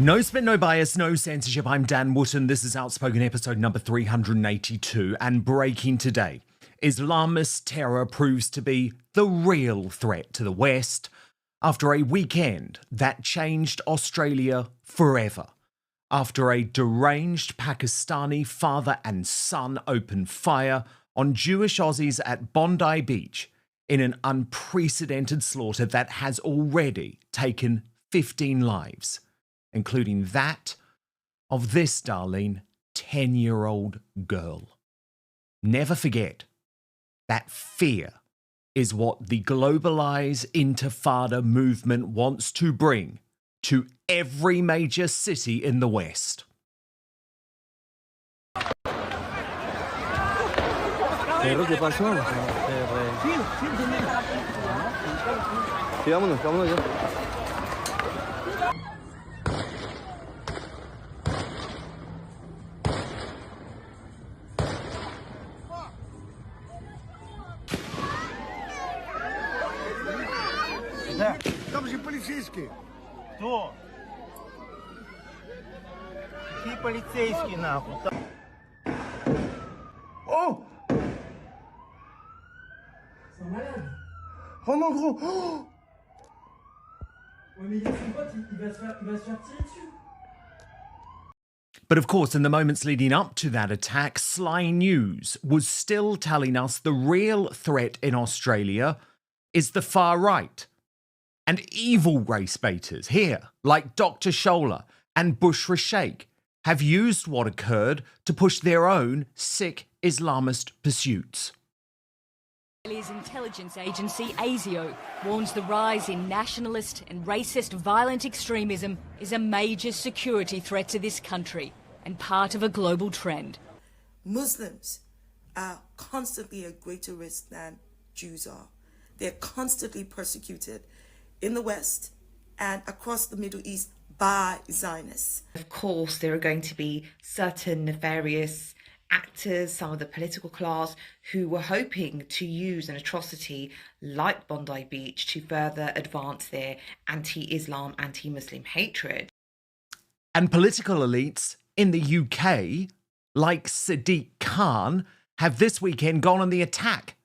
No spin, no bias, no censorship. I'm Dan Wootton. This is Outspoken episode number 382. And breaking today, Islamist terror proves to be the real threat to the West after a weekend that changed Australia forever. After a deranged Pakistani father and son opened fire on Jewish Aussies at Bondi Beach in an unprecedented slaughter that has already taken 15 lives, including that of this darling 10-year-old girl. Never forget that fear is what the globalise intifada movement wants to bring to every major city in the West. Там же полицейские. Кто? Какие полицейские нахуй? Oh! Oh non gros! Oh! Ouais, mais son pote, il va se faire tirer dessus. But of course, in the moments leading up to that attack, Sly News was still telling us the real threat in Australia is the far right. And evil race baiters here, like Dr. Shola and Bushra Shaikh, have used what occurred to push their own sick Islamist pursuits. Australia's intelligence agency, ASIO, warns the rise in nationalist and racist violent extremism is a major security threat to this country and part of a global trend. Muslims are constantly at greater risk than Jews are. They're constantly persecuted in the West and across the Middle East by Zionists. Of course, there are going to be certain nefarious actors, some of the political class, who were hoping to use an atrocity like Bondi Beach to further advance their anti-Islam, anti-Muslim hatred. And political elites in the UK, like Sadiq Khan, have this weekend gone on the attack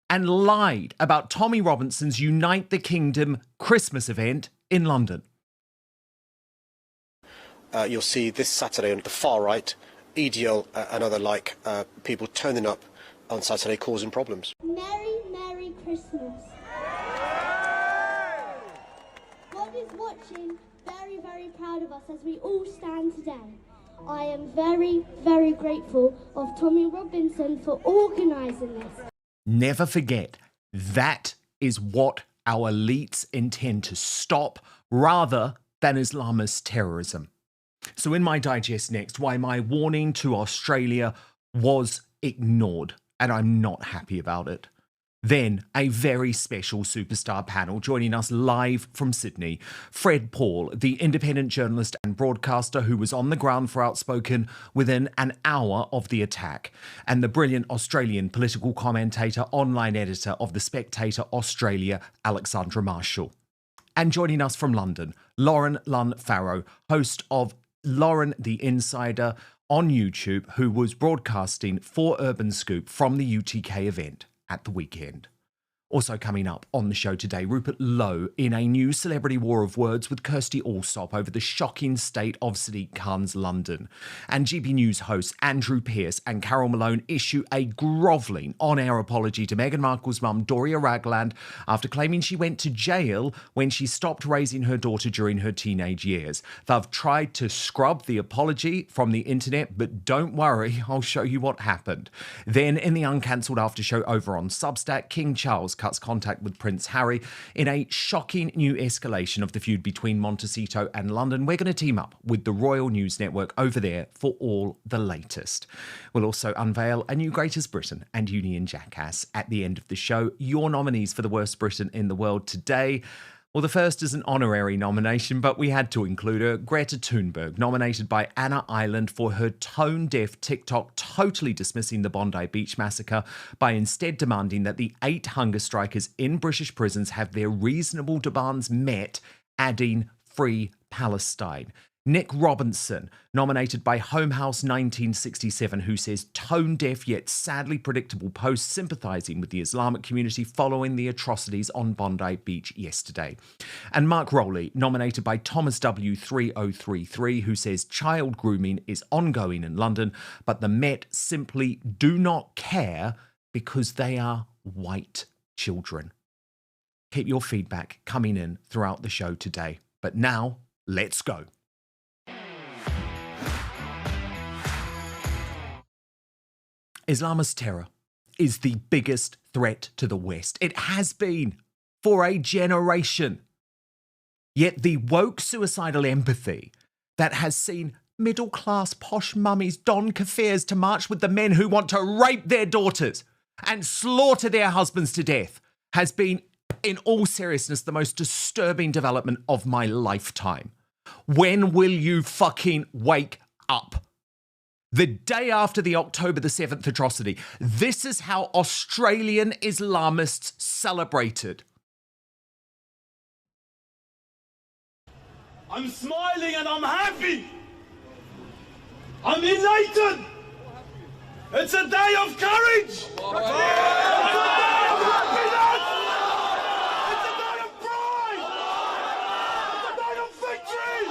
and lied about Tommy Robinson's Unite the Kingdom Christmas event in London. You'll see this Saturday on the far right, EDL and other like people turning up on Saturday causing problems. Merry Christmas. God is watching, very proud of us as we all stand today. I am very grateful of Tommy Robinson for organising this. Never forget, that is what our elites intend to stop rather than Islamist terrorism. So in my digest next, why my warning to Australia was ignored, and I'm not happy about it. Then a very special superstar panel joining us live from Sydney. Fred Pawle, the independent journalist and broadcaster who was on the ground for Outspoken within an hour of the attack, and the brilliant Australian political commentator, online editor of The Spectator Australia, Alexandra Marshall. And joining us from London, Lunn Farrow, host of Lauren the Insider on YouTube, who was broadcasting for Urban Scoop from the UTK event at the weekend. Also coming up on the show today, Rupert Lowe in a new celebrity war of words with Kirsty Allsop over the shocking state of Sadiq Khan's London. And GB News hosts Andrew Pearce and Carol Malone issue a grovelling on-air apology to Meghan Markle's mum, Doria Ragland, after claiming she went to jail when she stopped raising her daughter during her teenage years. They've tried to scrub the apology from the internet, but don't worry, I'll show you what happened. Then, in the uncancelled after show over on Substack, King Charles cuts contact with Prince Harry in a shocking new escalation of the feud between Montecito and London. We're going to team up with the Royal News Network over there for all the latest. We'll also unveil a new Greatest Britain and Union Jackass at the end of the show. Your nominees for the worst Britain in the world today. Well, the first is an honorary nomination, but we had to include her. Greta Thunberg, nominated by Anna Island for her tone-deaf TikTok totally dismissing the Bondi Beach massacre by instead demanding that the 8 hunger strikers in British prisons have their reasonable demands met, adding Free Palestine. Nick Robinson, nominated by Home House 1967, who says tone-deaf yet sadly predictable posts sympathising with the Islamic community following the atrocities on Bondi Beach yesterday. And Mark Rowley, nominated by Thomas W. 3033, who says child grooming is ongoing in London, but the Met simply do not care because they are white children. Keep your feedback coming in throughout the show today. But now, let's go. Islamist terror is the biggest threat to the West. It has been for a generation. Yet the woke suicidal empathy that has seen middle-class posh mummies don kafirs to march with the men who want to rape their daughters and slaughter their husbands to death has been, in all seriousness, the most disturbing development of my lifetime. When will you fucking wake up? The day after the October the 7th atrocity, this is how Australian Islamists celebrated. I'm smiling and I'm happy. I'm elated. It's a day of courage. It's a day of happiness. It's a day of pride. It's a day of victory.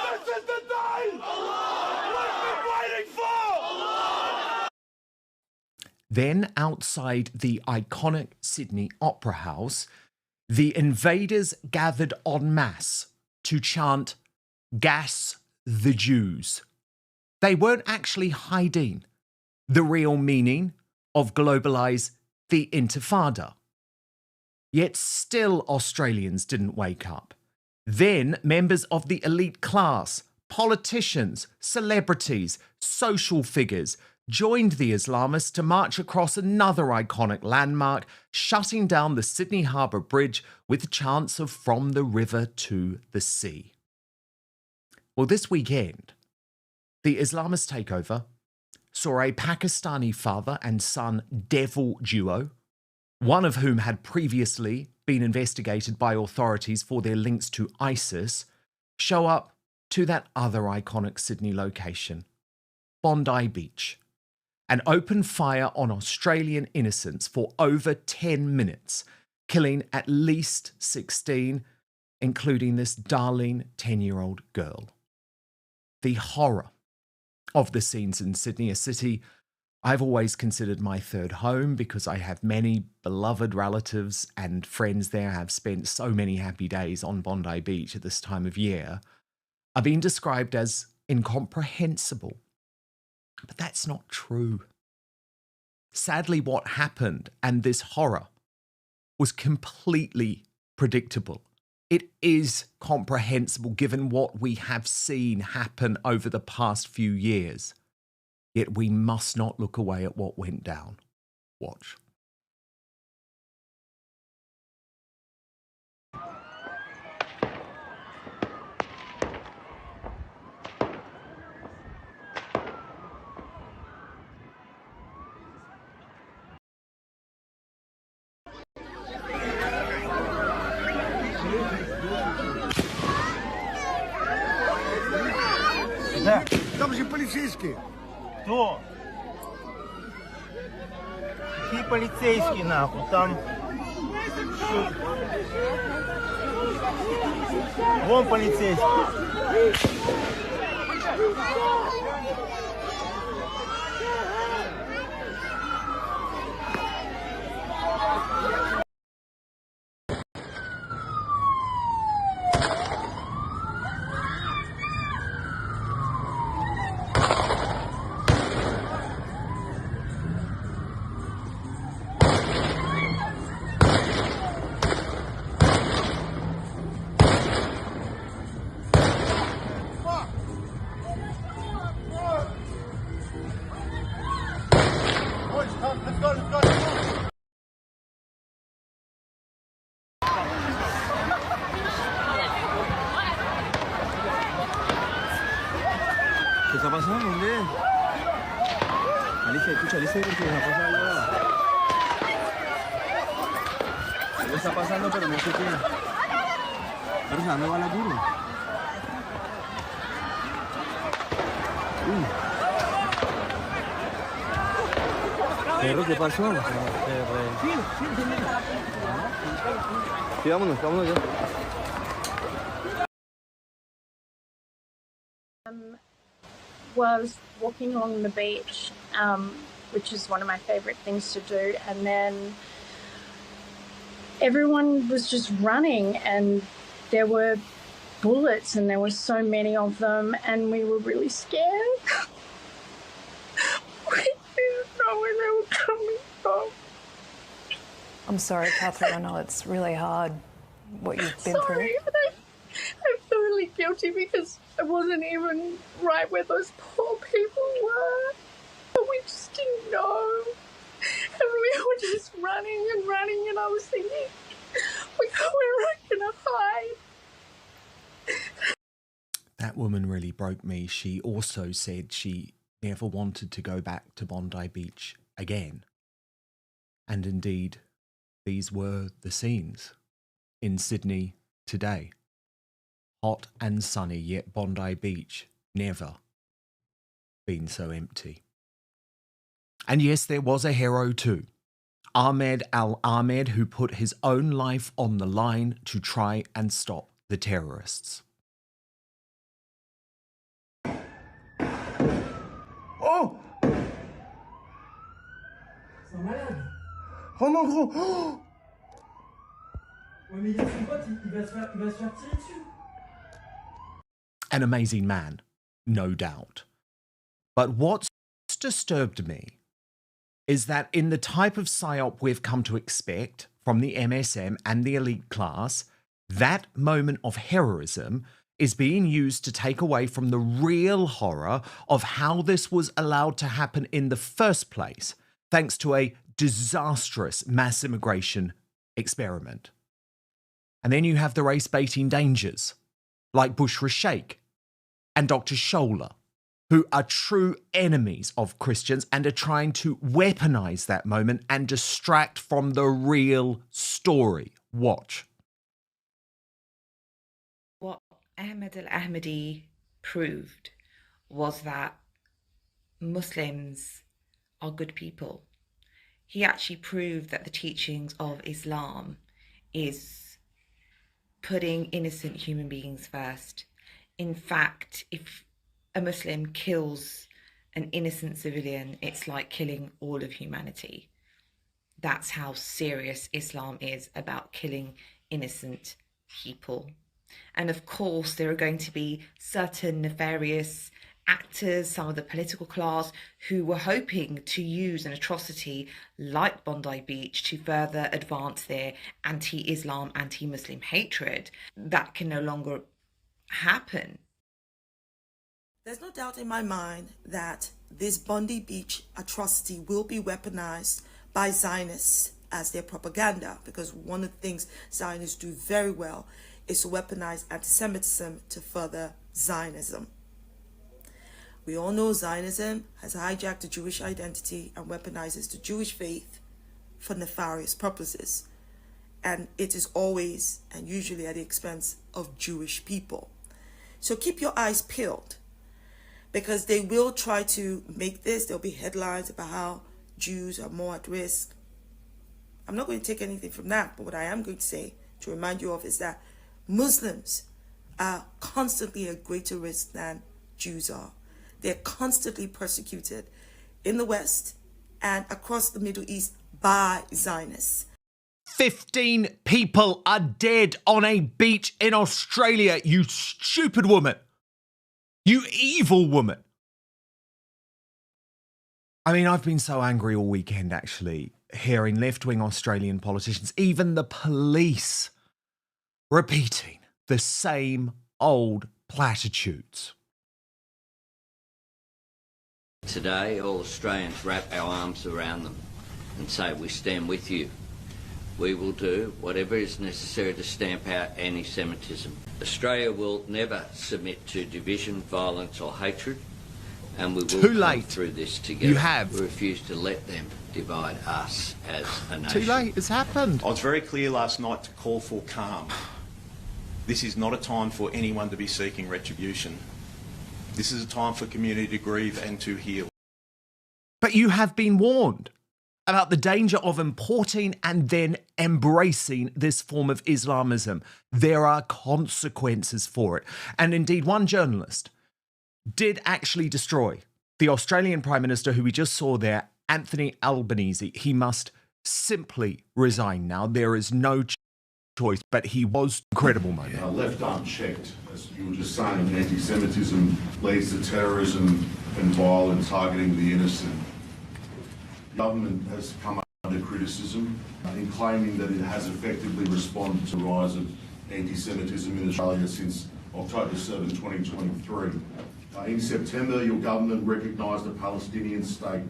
This is the day we've been waiting for. Then, outside the iconic Sydney Opera House, the invaders gathered en masse to chant, "Gas the Jews." They weren't actually hiding the real meaning of globalise the intifada. Yet still Australians didn't wake up. Then members of the elite class, politicians, celebrities, social figures joined the Islamists to march across another iconic landmark, shutting down the Sydney Harbour Bridge with chants of "From the river to the sea." Well, this weekend, the Islamist takeover saw a Pakistani father and son devil duo, one of whom had previously been investigated by authorities for their links to ISIS, show up to that other iconic Sydney location, Bondi Beach, and open fire on Australian innocents for over 10 minutes, killing at least 16, including this darling 10-year-old girl. The horror of the scenes in Sydney, a city I've always considered my third home because I have many beloved relatives and friends there, have spent so many happy days on Bondi Beach at this time of year, are being described as incomprehensible. But that's not true. Sadly, what happened and this horror was completely predictable. It is comprehensible given what we have seen happen over the past few years. Yet we must not look away at what went down. Watch. Да. Там же полицейские. Кто? Какие полицейские нахуй? Там... Вон полицейский. ¿Qué está pasando, hombre? Alicia, escucha, Alicia, ¿qué está pasando? Algo está pasando, pero no sé qué. Pero se dando bala duro. ¿Pero qué pasó? Sí, vámonos, vámonos ya. Was walking along the beach, which is one of my favourite things to do, and then everyone was just running and there were bullets and there were so many of them and we were really scared. We didn't know where they were coming from. I'm sorry, Catherine, I know it's really hard what you've been through. I feel really guilty because I wasn't even right where those poor people were. But we just didn't know. And we were just running and running, and I was thinking, we're not going to hide. That woman really broke me. She also said she never wanted to go back to Bondi Beach again. And indeed, these were the scenes in Sydney today. Hot and sunny, yet Bondi Beach never been so empty. And yes, there was a hero too. Ahmed Al-Ahmed, who put his own life on the line to try and stop the terrorists. Oh! C'est un malade. Oh non, gros! Oh! Ouais, mais il dit son pote, il va se faire tirer dessus. An amazing man, no doubt. But what's disturbed me is that in the type of psyop we've come to expect from the MSM and the elite class, that moment of heroism is being used to take away from the real horror of how this was allowed to happen in the first place, thanks to a disastrous mass immigration experiment. And then you have the race-baiting dangers, like Bushra Shaikh and Dr. Shola, who are true enemies of Christians and are trying to weaponize that moment and distract from the real story. Watch. What Ahmed Al-Ahmadi proved was that Muslims are good people. He actually proved that the teachings of Islam is putting innocent human beings first. In fact, if a Muslim kills an innocent civilian, it's like killing all of humanity. That's how serious Islam is about killing innocent people. And of course, there are going to be certain nefarious actors, some of the political class, who were hoping to use an atrocity like Bondi Beach to further advance their anti-Islam, anti-Muslim hatred. That can no longer happen. There's no doubt in my mind that this Bondi Beach atrocity will be weaponized by Zionists as their propaganda, because one of the things Zionists do very well is to weaponize anti-Semitism to further Zionism. We all know Zionism has hijacked the Jewish identity and weaponizes the Jewish faith for nefarious purposes. And it is always and usually at the expense of Jewish people. So keep your eyes peeled, because they will try to make this. There'll be headlines about how Jews are more at risk. I'm not going to take anything from that, but what I am going to say to remind you of is that Muslims are constantly at greater risk than Jews are. They're constantly persecuted in the West and across the Middle East by Zionists. 15 people are dead on a beach in Australia, you stupid woman. You evil woman. I mean, I've been so angry all weekend, actually, hearing left-wing Australian politicians, even the police, repeating the same old platitudes. Today, all Australians wrap our arms around them and say, we stand with you. We will do whatever is necessary to stamp out anti-Semitism. Australia will never submit to division, violence or hatred, and we will come through this together. You have. We refuse to let them divide us as a nation. Too late, it's happened. I was very clear last night to call for calm. This is not a time for anyone to be seeking retribution. This is a time for community to grieve and to heal. But you have been warned about the danger of importing and then embracing this form of Islamism. There are consequences for it. And indeed, one journalist did actually destroy the Australian Prime Minister, who we just saw there, Anthony Albanese. He must simply resign now. There is no choice, but he was a credible moment. Left unchecked, as you were just saying, anti-Semitism leads to terrorism and violence targeting the innocent. The government has come under criticism in claiming that it has effectively responded to the rise of anti-Semitism in Australia since October 7, 2023. In September, your government recognised a Palestinian state.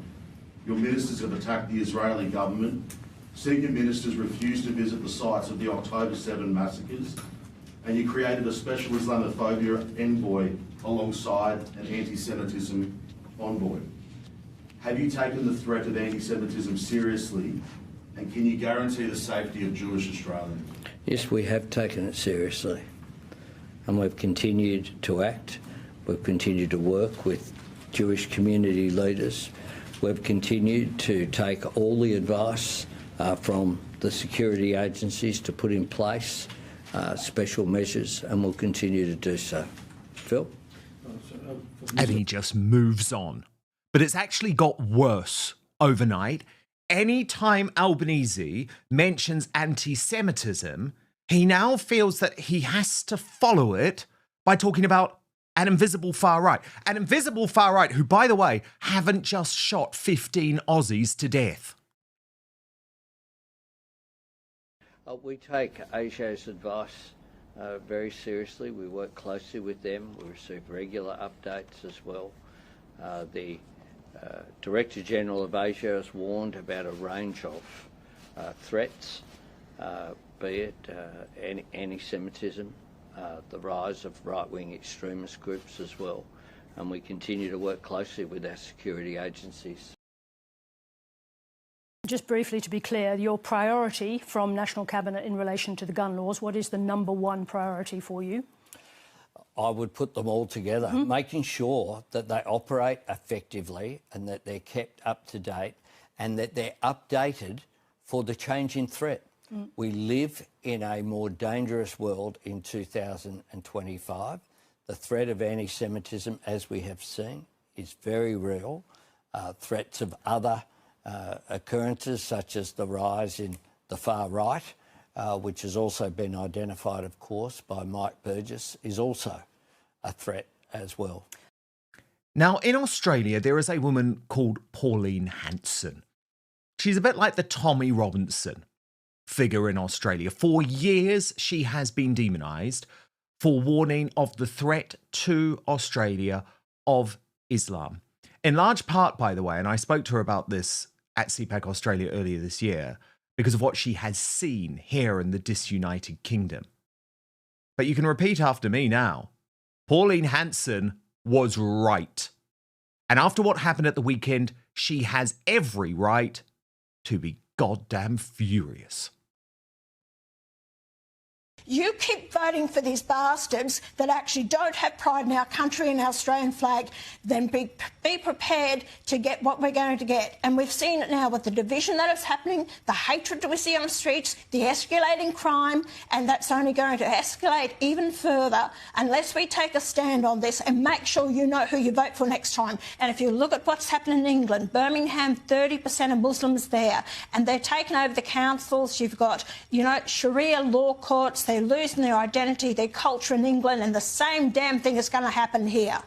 Your ministers have attacked the Israeli government. Senior ministers refused to visit the sites of the October 7 massacres, and you created a special Islamophobia envoy alongside an anti-Semitism envoy. Have you taken the threat of anti-Semitism seriously, and can you guarantee the safety of Jewish Australians? Yes, we have taken it seriously, and we've continued to act. We've continued to work with Jewish community leaders. We've continued to take all the advice from the security agencies to put in place special measures, and we'll continue to do so. Phil? And he just moves on. But it's actually got worse overnight. Anytime Albanese mentions anti-Semitism, he now feels that he has to follow it by talking about an invisible far right. An invisible far right who, by the way, haven't just shot 15 Aussies to death. We take ASIO's advice very seriously. We work closely with them. We receive regular updates as well. The Director General of ASIO has warned about a range of threats, be it anti-Semitism, the rise of right-wing extremist groups as well, and we continue to work closely with our security agencies. Just briefly, to be clear, your priority from National Cabinet in relation to the gun laws, what is the number one priority for you? I would put them all together, making sure that they operate effectively and that they're kept up to date and that they're updated for the changing threat. We live in a more dangerous world in 2025. The threat of anti-Semitism, as we have seen, is very real. Threats of other occurrences, such as the rise in the far right, which has also been identified, of course, by Mike Burgess, is also a threat as well. Now, in Australia, there is a woman called Pauline Hanson. She's a bit like the Tommy Robinson figure in Australia. For years, she has been demonised for warning of the threat to Australia of Islam. In large part, by the way, and I spoke to her about this at CPAC Australia earlier this year, because of what she has seen here in the disunited kingdom. But you can repeat after me now. Pauline Hanson was right. And after what happened at the weekend, she has every right to be goddamn furious. You keep voting for these bastards that actually don't have pride in our country and our Australian flag, then be prepared to get what we're going to get. And we've seen it now with the division that is happening, the hatred that we see on the streets, the escalating crime, and that's only going to escalate even further unless we take a stand on this and make sure you know who you vote for next time. And if you look at what's happening in England, Birmingham, 30% of Muslims there, and they're taking over the councils. You've got, Sharia law courts. They're losing their identity, their culture in England, and the same damn thing is going to happen here.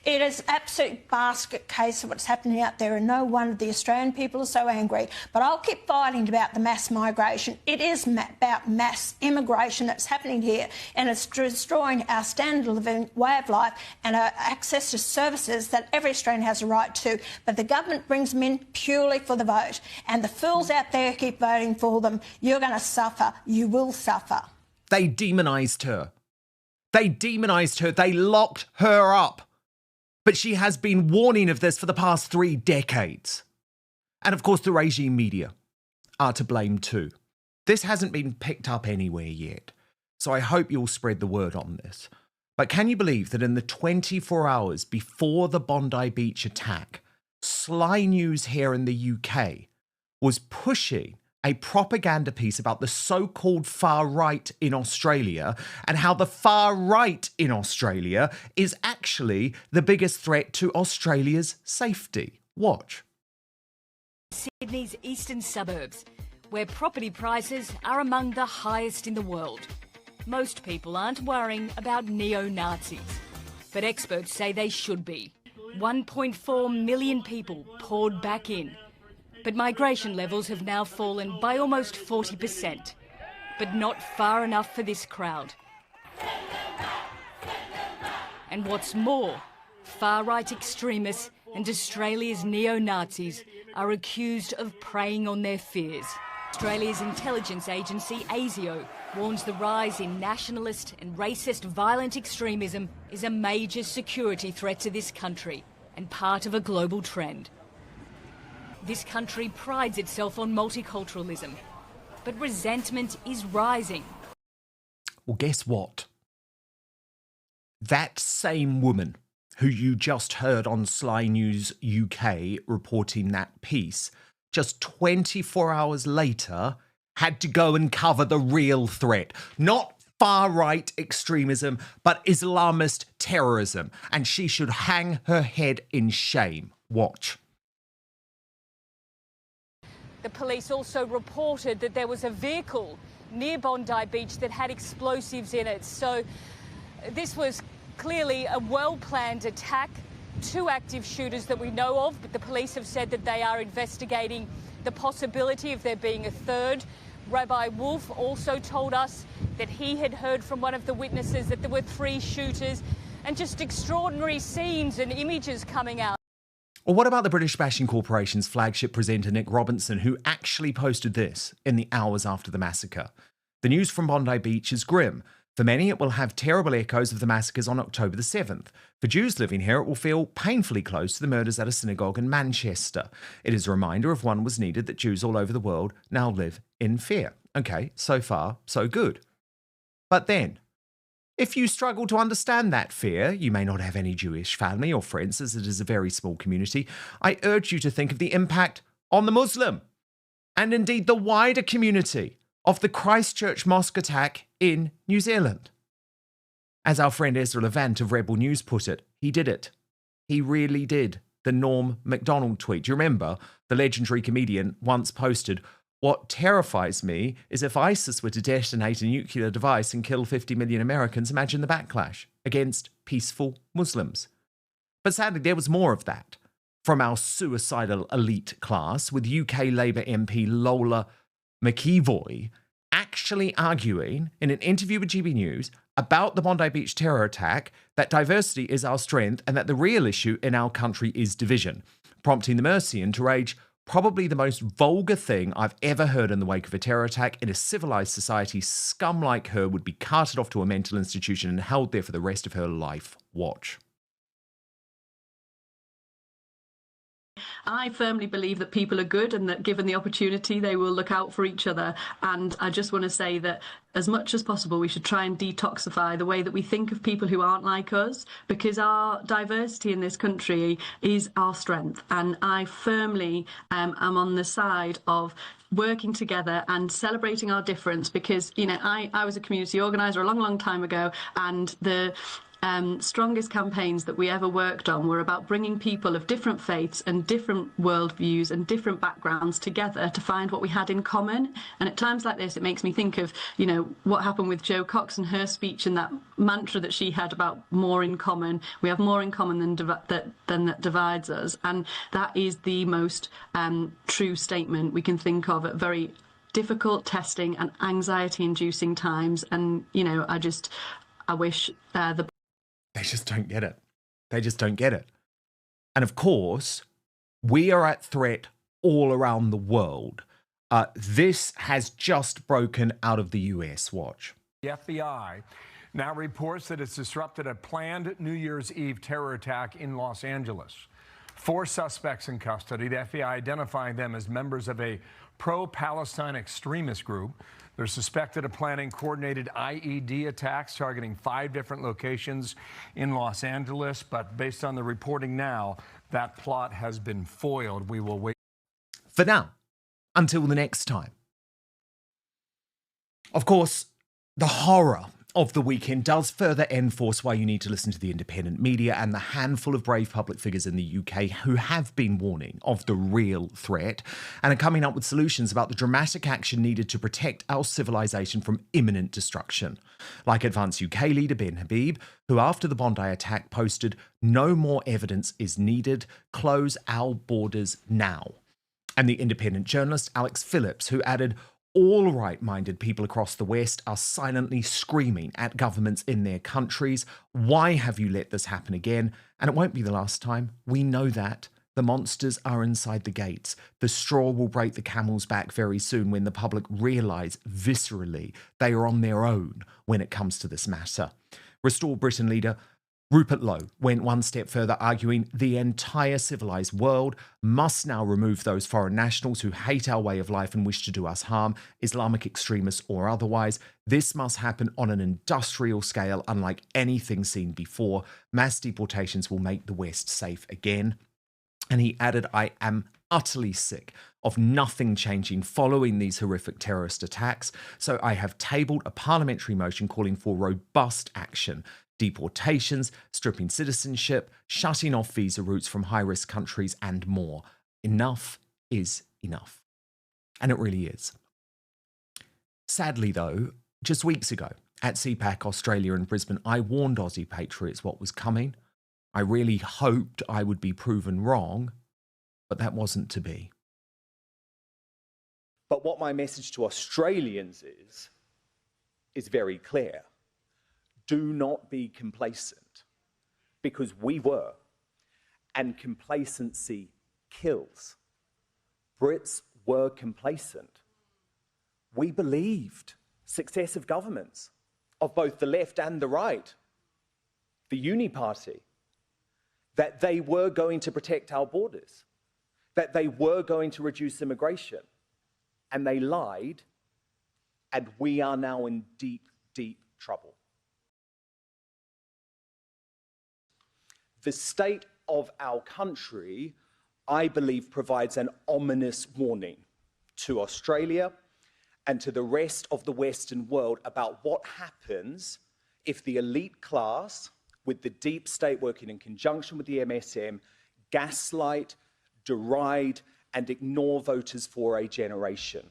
It is an absolute basket case of what's happening out there, and no wonder the Australian people are so angry. But I'll keep fighting about the mass migration. It is about mass immigration that's happening here, and it's destroying our standard of living, way of life, and our access to services that every Australian has a right to. But the government brings them in purely for the vote, and the fools out there keep voting for them. You're going to suffer. You will suffer. They demonised her. They demonised her. They locked her up. But she has been warning of this for the past 3 decades. And of course, the regime media are to blame too. This hasn't been picked up anywhere yet. So I hope you'll spread the word on this. But can you believe that in the 24 hours before the Bondi Beach attack, Sly News here in the UK was pushing a propaganda piece about the so-called far right in Australia and how the far right in Australia is actually the biggest threat to Australia's safety? Watch. Sydney's eastern suburbs, where property prices are among the highest in the world. Most people aren't worrying about neo-Nazis, but experts say they should be. 1.4 million people poured back in, but migration levels have now fallen by almost 40%, but not far enough for this crowd. And what's more, far-right extremists and Australia's neo-Nazis are accused of preying on their fears. Australia's intelligence agency, ASIO, warns the rise in nationalist and racist violent extremism is a major security threat to this country and part of a global trend. This country prides itself on multiculturalism, but resentment is rising. Well, guess what? That same woman who you just heard on Sly News UK reporting that piece, just 24 hours later, had to go and cover the real threat. Not far-right extremism, but Islamist terrorism. And she should hang her head in shame. Watch. The police also reported that there was a vehicle near Bondi Beach that had explosives in it. So this was clearly a well-planned attack. 2 active shooters that we know of, but the police have said that they are investigating the possibility of there being a third. Rabbi Wolf also told us that he had heard from one of the witnesses that there were 3 shooters, and just extraordinary scenes and images coming out. Or what about the British Bashing Corporation's flagship presenter Nick Robinson, who actually posted this in the hours after the massacre? The news from Bondi Beach is grim. For many, it will have terrible echoes of the massacres on October the 7th. For Jews living here, it will feel painfully close to the murders at a synagogue in Manchester. It is a reminder, if one was needed, that Jews all over the world now live in fear. Okay, so far, so good. But then, if you struggle to understand that fear, you may not have any Jewish family or friends, as it is a very small community, I urge you to think of the impact on the Muslim, and indeed the wider community, of the Christchurch mosque attack in New Zealand. As our friend Ezra Levant of Rebel News put it, he did it. He really did. The Norm MacDonald tweet. Do you remember the legendary comedian once posted, "What terrifies me is if ISIS were to detonate a nuclear device and kill 50 million Americans, imagine the backlash against peaceful Muslims." But sadly, there was more of that from our suicidal elite class, with UK Labour MP Lola McEvoy actually arguing in an interview with GB News about the Bondi Beach terror attack that diversity is our strength and that the real issue in our country is division, prompting the Mercian to rage probably the most vulgar thing I've ever heard in the wake of a terror attack. In a civilised society, scum like her would be carted off to a mental institution and held there for the rest of her life. Watch. I firmly believe that people are good and that given the opportunity, they will look out for each other. And I just want to say that as much as possible, we should try and detoxify the way that we think of people who aren't like us, because our diversity in this country is our strength. And I firmly am on the side of working together and celebrating our difference, because, you know, I was a community organiser a long, long time ago, and the strongest campaigns that we ever worked on were about bringing people of different faiths and different worldviews and different backgrounds together to find what we had in common. And at times like this, it makes me think of, you know, what happened with Jo Cox and her speech and that mantra that she had about more in common. We have more in common than that divides us. And that is the most true statement we can think of at very difficult, testing and anxiety-inducing times. And, you know, I wish They just don't get it. They just don't get it. And of course, we are at threat all around the world. This has just broken out of the US. Watch. The FBI now reports that it's disrupted a planned New Year's Eve terror attack in Los Angeles. 4 suspects in custody, the FBI identifying them as members of a pro-Palestine extremist group. They're suspected of planning coordinated IED attacks targeting 5 different locations in Los Angeles. But based on the reporting now, that plot has been foiled. We will wait. For now, until the next time. Of course, the horror of the weekend does further enforce why you need to listen to the independent media and the handful of brave public figures in the UK who have been warning of the real threat and are coming up with solutions about the dramatic action needed to protect our civilization from imminent destruction. Like Advance UK leader Ben Habib, who after the Bondi attack posted, "No more evidence is needed, close our borders now." And the independent journalist Alex Phillips, who added, "All right-minded people across the West are silently screaming at governments in their countries. Why have you let this happen again? And it won't be the last time. We know that. The monsters are inside the gates. The straw will break the camel's back very soon when the public realise viscerally they are on their own when it comes to this matter." Restore Britain leader Rupert Lowe went one step further, arguing the entire civilised world must now remove those foreign nationals who hate our way of life and wish to do us harm, Islamic extremists or otherwise. This must happen on an industrial scale, unlike anything seen before. Mass deportations will make the West safe again. And he added, "I am utterly sick of nothing changing following these horrific terrorist attacks, so I have tabled a parliamentary motion calling for robust action. Deportations, stripping citizenship, shutting off visa routes from high-risk countries, and more. Enough is enough." And it really is. Sadly, though, just weeks ago at CPAC Australia in Brisbane, I warned Aussie patriots what was coming. I really hoped I would be proven wrong, but that wasn't to be. But what my message to Australians is very clear. Do not be complacent, because we were, and complacency kills. Brits were complacent. We believed successive governments of both the left and the right, the Uni Party, that they were going to protect our borders, that they were going to reduce immigration, and they lied, and we are now in deep, deep trouble. The state of our country, I believe, provides an ominous warning to Australia and to the rest of the Western world about what happens if the elite class, with the deep state working in conjunction with the MSM, gaslight, deride, and ignore voters for a generation.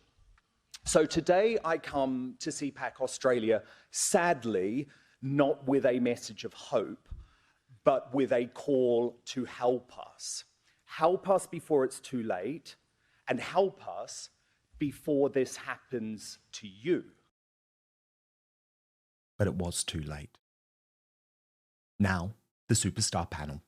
So today I come to CPAC Australia, sadly, not with a message of hope, but with a call to help us. Help us before it's too late, and help us before this happens to you. But it was too late. Now, the superstar panel.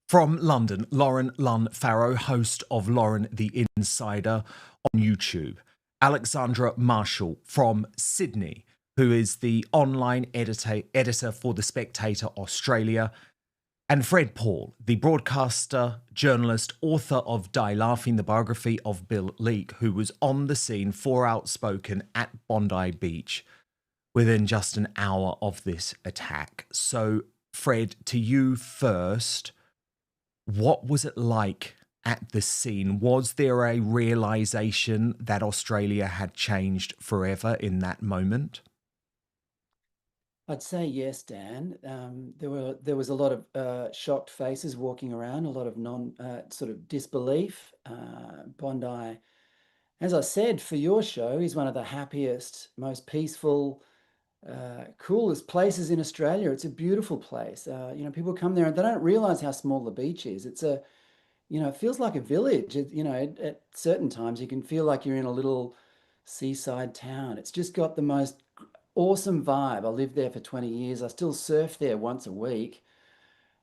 From London, Lunn Farrow, host of Lauren the Insider on YouTube. Alexandra Marshall from Sydney, who is the online editor for The Spectator Australia, and Fred Pawle, the broadcaster, journalist, author of Die Laughing, the biography of Bill Leak, who was on the scene for Outspoken at Bondi Beach within just an hour of this attack. So, Fred, to you first, what was it like at the scene? Was there a realization that Australia had changed forever in that moment? I'd say yes, Dan. There was a lot of shocked faces walking around, a lot of sort of disbelief. Bondi, as I said, for your show, is one of the happiest, most peaceful, coolest places in Australia. It's a beautiful place. People come there and they don't realise how small the beach is. It's it feels like a village. At certain times you can feel like you're in a little seaside town. It's just got the most awesome vibe. I lived there for 20 years. I still surf there once a week.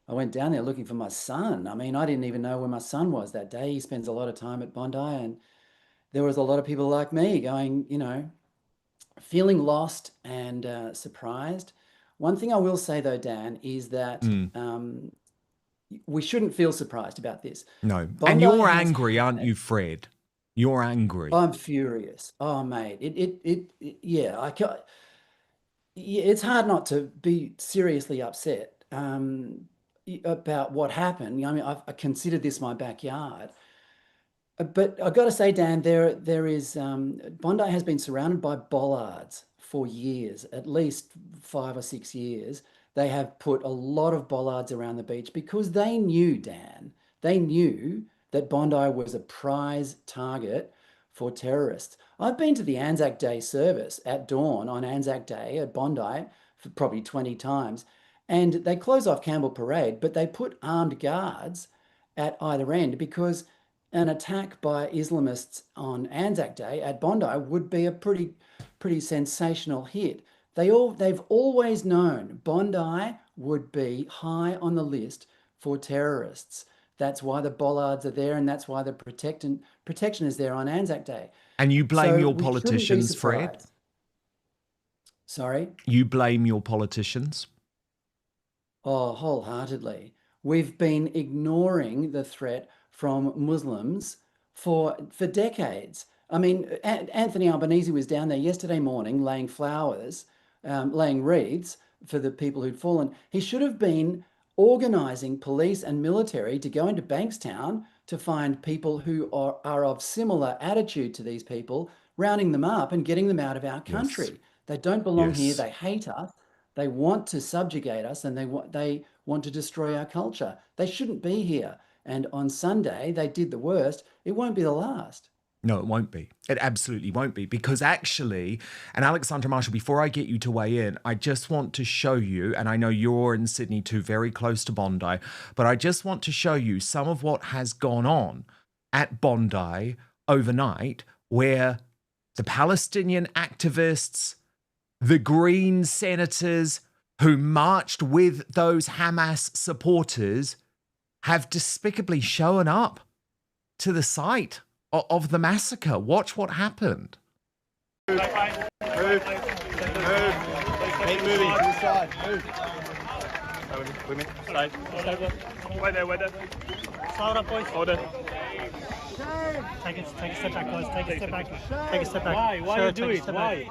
I went down there looking for my son. I mean, I didn't even know where my son was that day. He spends a lot of time at Bondi, and there was a lot of people like me going, feeling lost and surprised. One thing I will say, though, Dan, is that we shouldn't feel surprised about this. No. Bondi And you're has angry, aren't had- you, Fred? You're angry. I'm furious. Oh, mate. Yeah, it's hard not to be seriously upset about what happened. I mean, I considered this my backyard. But I've got to say, Dan, there is Bondi has been surrounded by bollards for years, at least 5 or 6 years. They have put a lot of bollards around the beach because they knew, Dan, they knew that Bondi was a prize target for terrorists. I've been to the Anzac Day service at dawn on Anzac Day at Bondi for probably 20 times, and they close off Campbell Parade, but they put armed guards at either end because an attack by Islamists on Anzac Day at Bondi would be a pretty sensational hit. They've always known Bondi would be high on the list for terrorists. That's why the bollards are there, and that's why the protection is there on Anzac Day. And you blame So your we shouldn't be politicians, Fred? surprised. Sorry? You blame your politicians? Oh, wholeheartedly. We've been ignoring the threat from Muslims for decades. I mean, Anthony Albanese was down there yesterday morning laying flowers, laying wreaths for the people who'd fallen. He should have been organising police and military to go into Bankstown to find people who are of similar attitude to these people, rounding them up and getting them out of our country. Yes. They don't belong Yes. here. They hate us. They want to subjugate us, and they want to destroy our culture. They shouldn't be here. And on Sunday, they did the worst. It won't be the last. No, it won't be. It absolutely won't be. Because actually, and Alexandra Marshall, before I get you to weigh in, I just want to show you, and I know you're in Sydney too, very close to Bondi, but I just want to show you some of what has gone on at Bondi overnight, where the Palestinian activists, the Green senators who marched with those Hamas supporters have despicably shown up to the site of the massacre. Watch what happened. Move. Move. Keep moving. To the side. Move. Women. Stay. Wait there. Slow up, boys. Hold it. Take a step back, guys. Take a step back. Take a step back. Why? Why you do it? Why?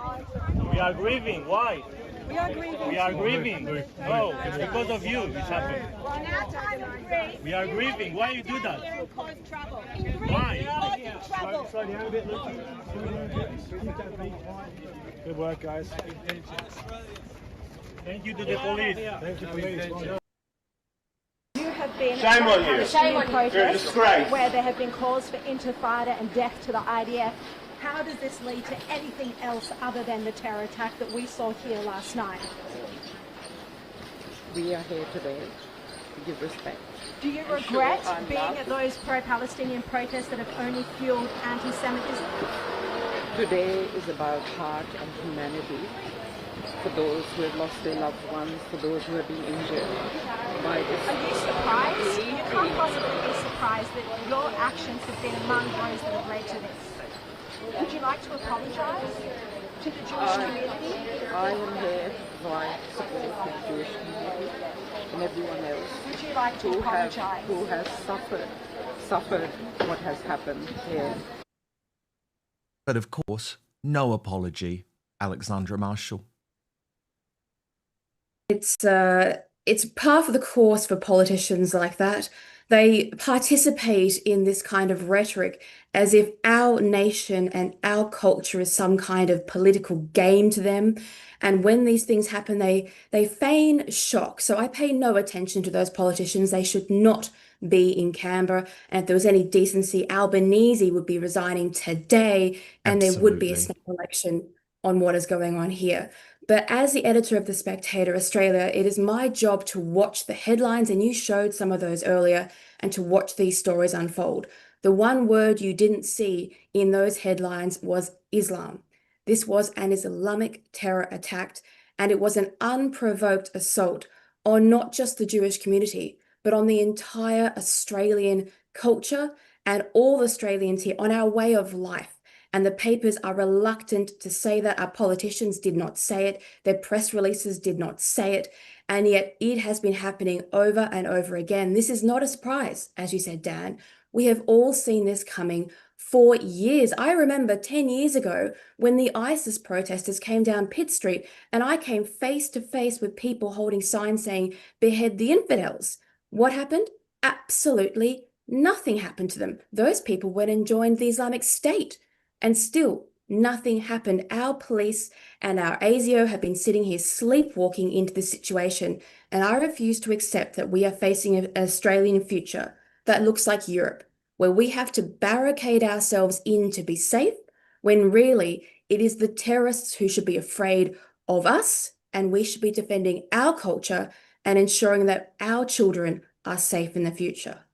We are grieving. Why? We are grieving. No, it's because of you. It's happened. We are grieving. Why you do that? Why? Slow down a bit, Lucy. Good work, guys. Thank you to the police. Thank you, police. You have been Shame on you. Shame on you. You're a disgrace. Where there have been calls for intifada and death to the IDF. How does this lead to anything else other than the terror attack that we saw here last night? We are here today to give respect. Do you regret being at those pro-Palestinian protests that have only fueled anti-Semitism? Today is about heart and humanity for those who have lost their loved ones, for those who have been injured by this. Are you surprised? You can't possibly be surprised that your actions have been among those that have led to this. Would you like to apologise to the Jewish community? I am here to support the Jewish community and everyone else. Would you like to apologise? Who has suffered what has happened here. But of course, no apology, Alexandra Marshall. It's par for the course for politicians like that. They participate in this kind of rhetoric as if our nation and our culture is some kind of political game to them. And when these things happen, they feign shock. So I pay no attention to those politicians. They should not be in Canberra. And if there was any decency, Albanese would be resigning today, and there would be a snap election on what is going on here. But as the editor of The Spectator Australia, it is my job to watch the headlines, and you showed some of those earlier, and to watch these stories unfold. The one word you didn't see in those headlines was Islam. This was an Islamic terror attack, and it was an unprovoked assault on not just the Jewish community, but on the entire Australian culture and all Australians here, on our way of life. And the papers are reluctant to say that. Our politicians did not say it. Their press releases did not say it. And yet it has been happening over and over again. This is not a surprise, as you said, Dan. We have all seen this coming for years. I remember 10 years ago when the ISIS protesters came down Pitt Street and I came face to face with people holding signs saying, "Behead the infidels." What happened? Absolutely nothing happened to them. Those people went and joined the Islamic State, and still nothing happened. Our police and our ASIO have been sitting here sleepwalking into this situation, and I refuse to accept that we are facing an Australian future that looks like Europe, where we have to barricade ourselves in to be safe, when really it is the terrorists who should be afraid of us, and we should be defending our culture and ensuring that our children are safe in the future.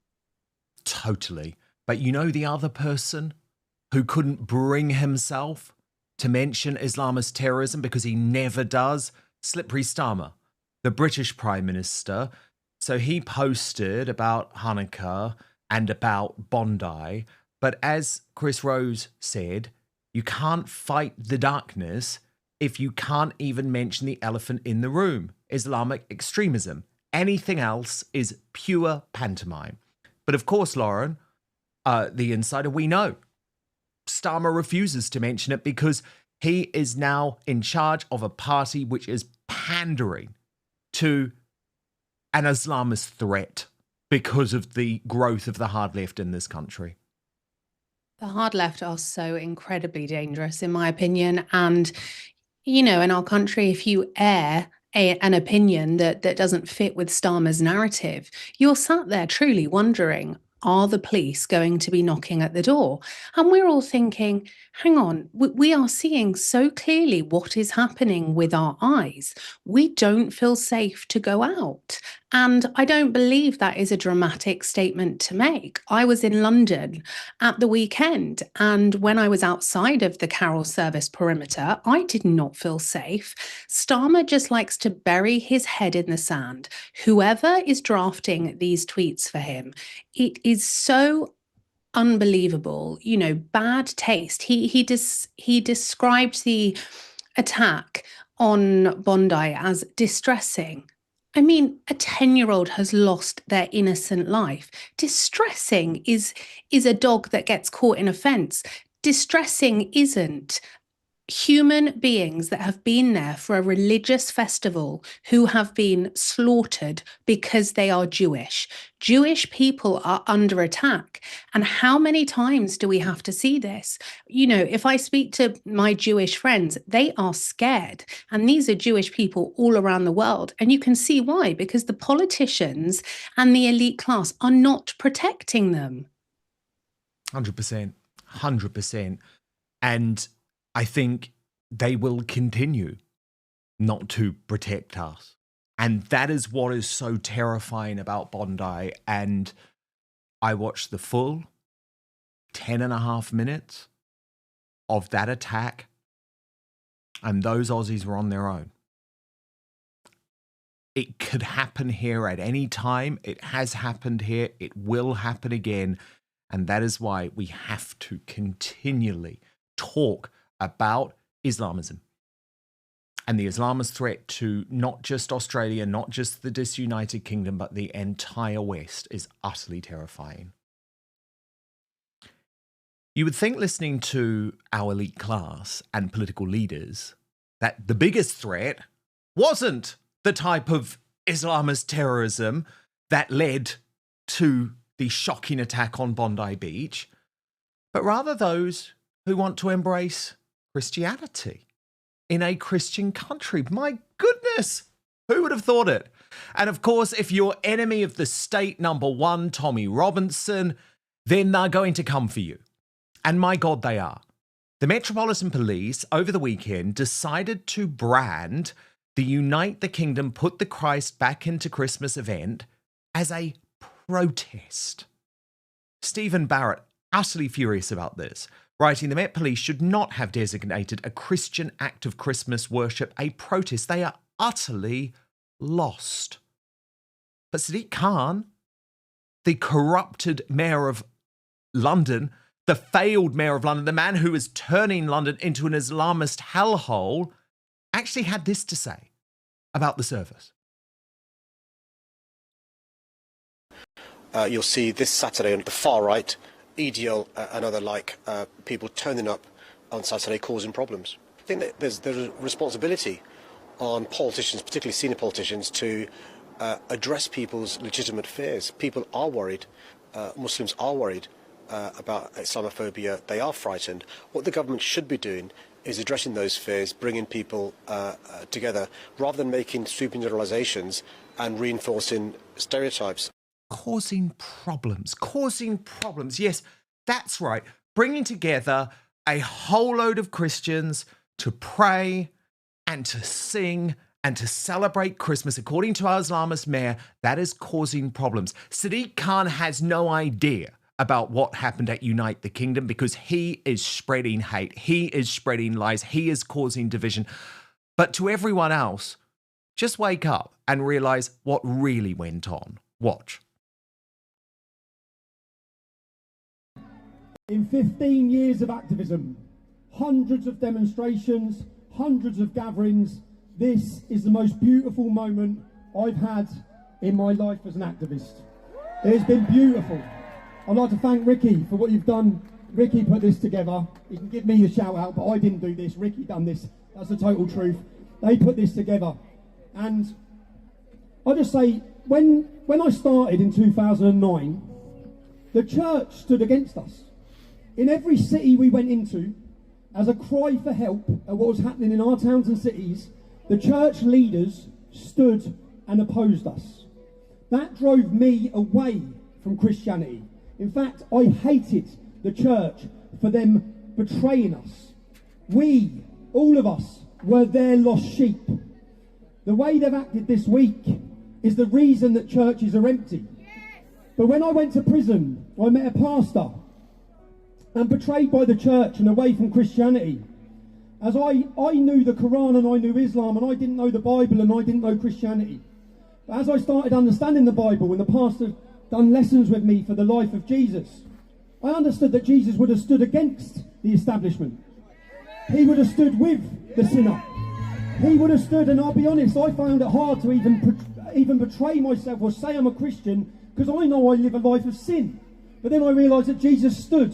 Totally. But you know the other person who couldn't bring himself to mention Islamist terrorism because he never does? Slippery Starmer, the British Prime Minister. So he posted about Hanukkah and about Bondi. But as Chris Rose said, you can't fight the darkness if you can't even mention the elephant in the room, Islamic extremism. Anything else is pure pantomime. But of course, Lauren, the insider, we know Starmer refuses to mention it because he is now in charge of a party which is pandering to an Islamist threat because of the growth of the hard left in this country. The hard left are so incredibly dangerous, in my opinion. And, you know, in our country, if you air an opinion that doesn't fit with Starmer's narrative, you're sat there truly wondering, are the police going to be knocking at the door? And we're all thinking, hang on, we are seeing so clearly what is happening with our eyes. We don't feel safe to go out. And I don't believe that is a dramatic statement to make. I was in London at the weekend, and when I was outside of the Carol Service perimeter, I did not feel safe. Starmer just likes to bury his head in the sand. Whoever is drafting these tweets for him, it is so unbelievable, you know, bad taste. He described the attack on Bondi as distressing. I mean, a 10-year-old has lost their innocent life. Distressing is a dog that gets caught in a fence. Distressing isn't human beings that have been there for a religious festival who have been slaughtered because they are Jewish. Jewish people are under attack. And how many times do we have to see this? You know, if I speak to my Jewish friends, they are scared. And these are Jewish people all around the world. And you can see why, because the politicians and the elite class are not protecting them. 100%. 100%. And I think they will continue not to protect us. And that is what is so terrifying about Bondi. And I watched the full 10.5 minutes of that attack, and those Aussies were on their own. It could happen here at any time. It has happened here. It will happen again. And that is why we have to continually talk about Islamism and the Islamist threat to not just Australia, not just the disunited kingdom, but the entire West is utterly terrifying. You would think, listening to our elite class and political leaders, that the biggest threat wasn't the type of Islamist terrorism that led to the shocking attack on Bondi Beach, but rather those who want to embrace Christianity in a Christian country. My goodness, who would have thought it? And of course, if you're enemy of the state, number one, Tommy Robinson, then they're going to come for you. And my God, they are. The Metropolitan Police over the weekend decided to brand the Unite the Kingdom, Put the Christ Back into Christmas event as a protest. Stephen Barrett, utterly furious about this, writing, the Met Police should not have designated a Christian act of Christmas worship a protest. They are utterly lost. But Sadiq Khan, the corrupted mayor of London, the failed mayor of London, the man who is turning London into an Islamist hellhole, actually had this to say about the service. You'll see this Saturday on the far right, EDL and other like people turning up on Saturday causing problems. I think that there's a responsibility on politicians, particularly senior politicians, to address people's legitimate fears. People are worried, Muslims are worried about Islamophobia, they are frightened. What the government should be doing is addressing those fears, bringing people together, rather than making sweeping generalisations and reinforcing stereotypes. Causing problems. Yes, that's right. Bringing together a whole load of Christians to pray and to sing and to celebrate Christmas. According to our Islamist mayor, that is causing problems. Sadiq Khan has no idea about what happened at Unite the Kingdom because he is spreading hate. He is spreading lies. He is causing division. But to everyone else, just wake up and realize what really went on. Watch. In 15 years of activism, hundreds of demonstrations, hundreds of gatherings, this is the most beautiful moment I've had in my life as an activist. It's been beautiful. I'd like to thank Ricky for what you've done. Ricky put this together. You can give me a shout out, but I didn't do this. Ricky done this. That's the total truth. They put this together. And I'll just say, when I started in 2009, the church stood against us. In every city we went into, as a cry for help at what was happening in our towns and cities, the church leaders stood and opposed us. That drove me away from Christianity. In fact, I hated the church for them betraying us. We, all of us, were their lost sheep. The way they've acted this week is the reason that churches are empty. But when I went to prison, I met a pastor and betrayed by the church and away from Christianity. As I knew the Quran and I knew Islam and I didn't know the Bible and I didn't know Christianity. But as I started understanding the Bible and the pastor done lessons with me for the life of Jesus, I understood that Jesus would have stood against the establishment. He would have stood with the sinner. He would have stood, and I'll be honest, I found it hard to even betray myself or say I'm a Christian because I know I live a life of sin. But then I realised that Jesus stood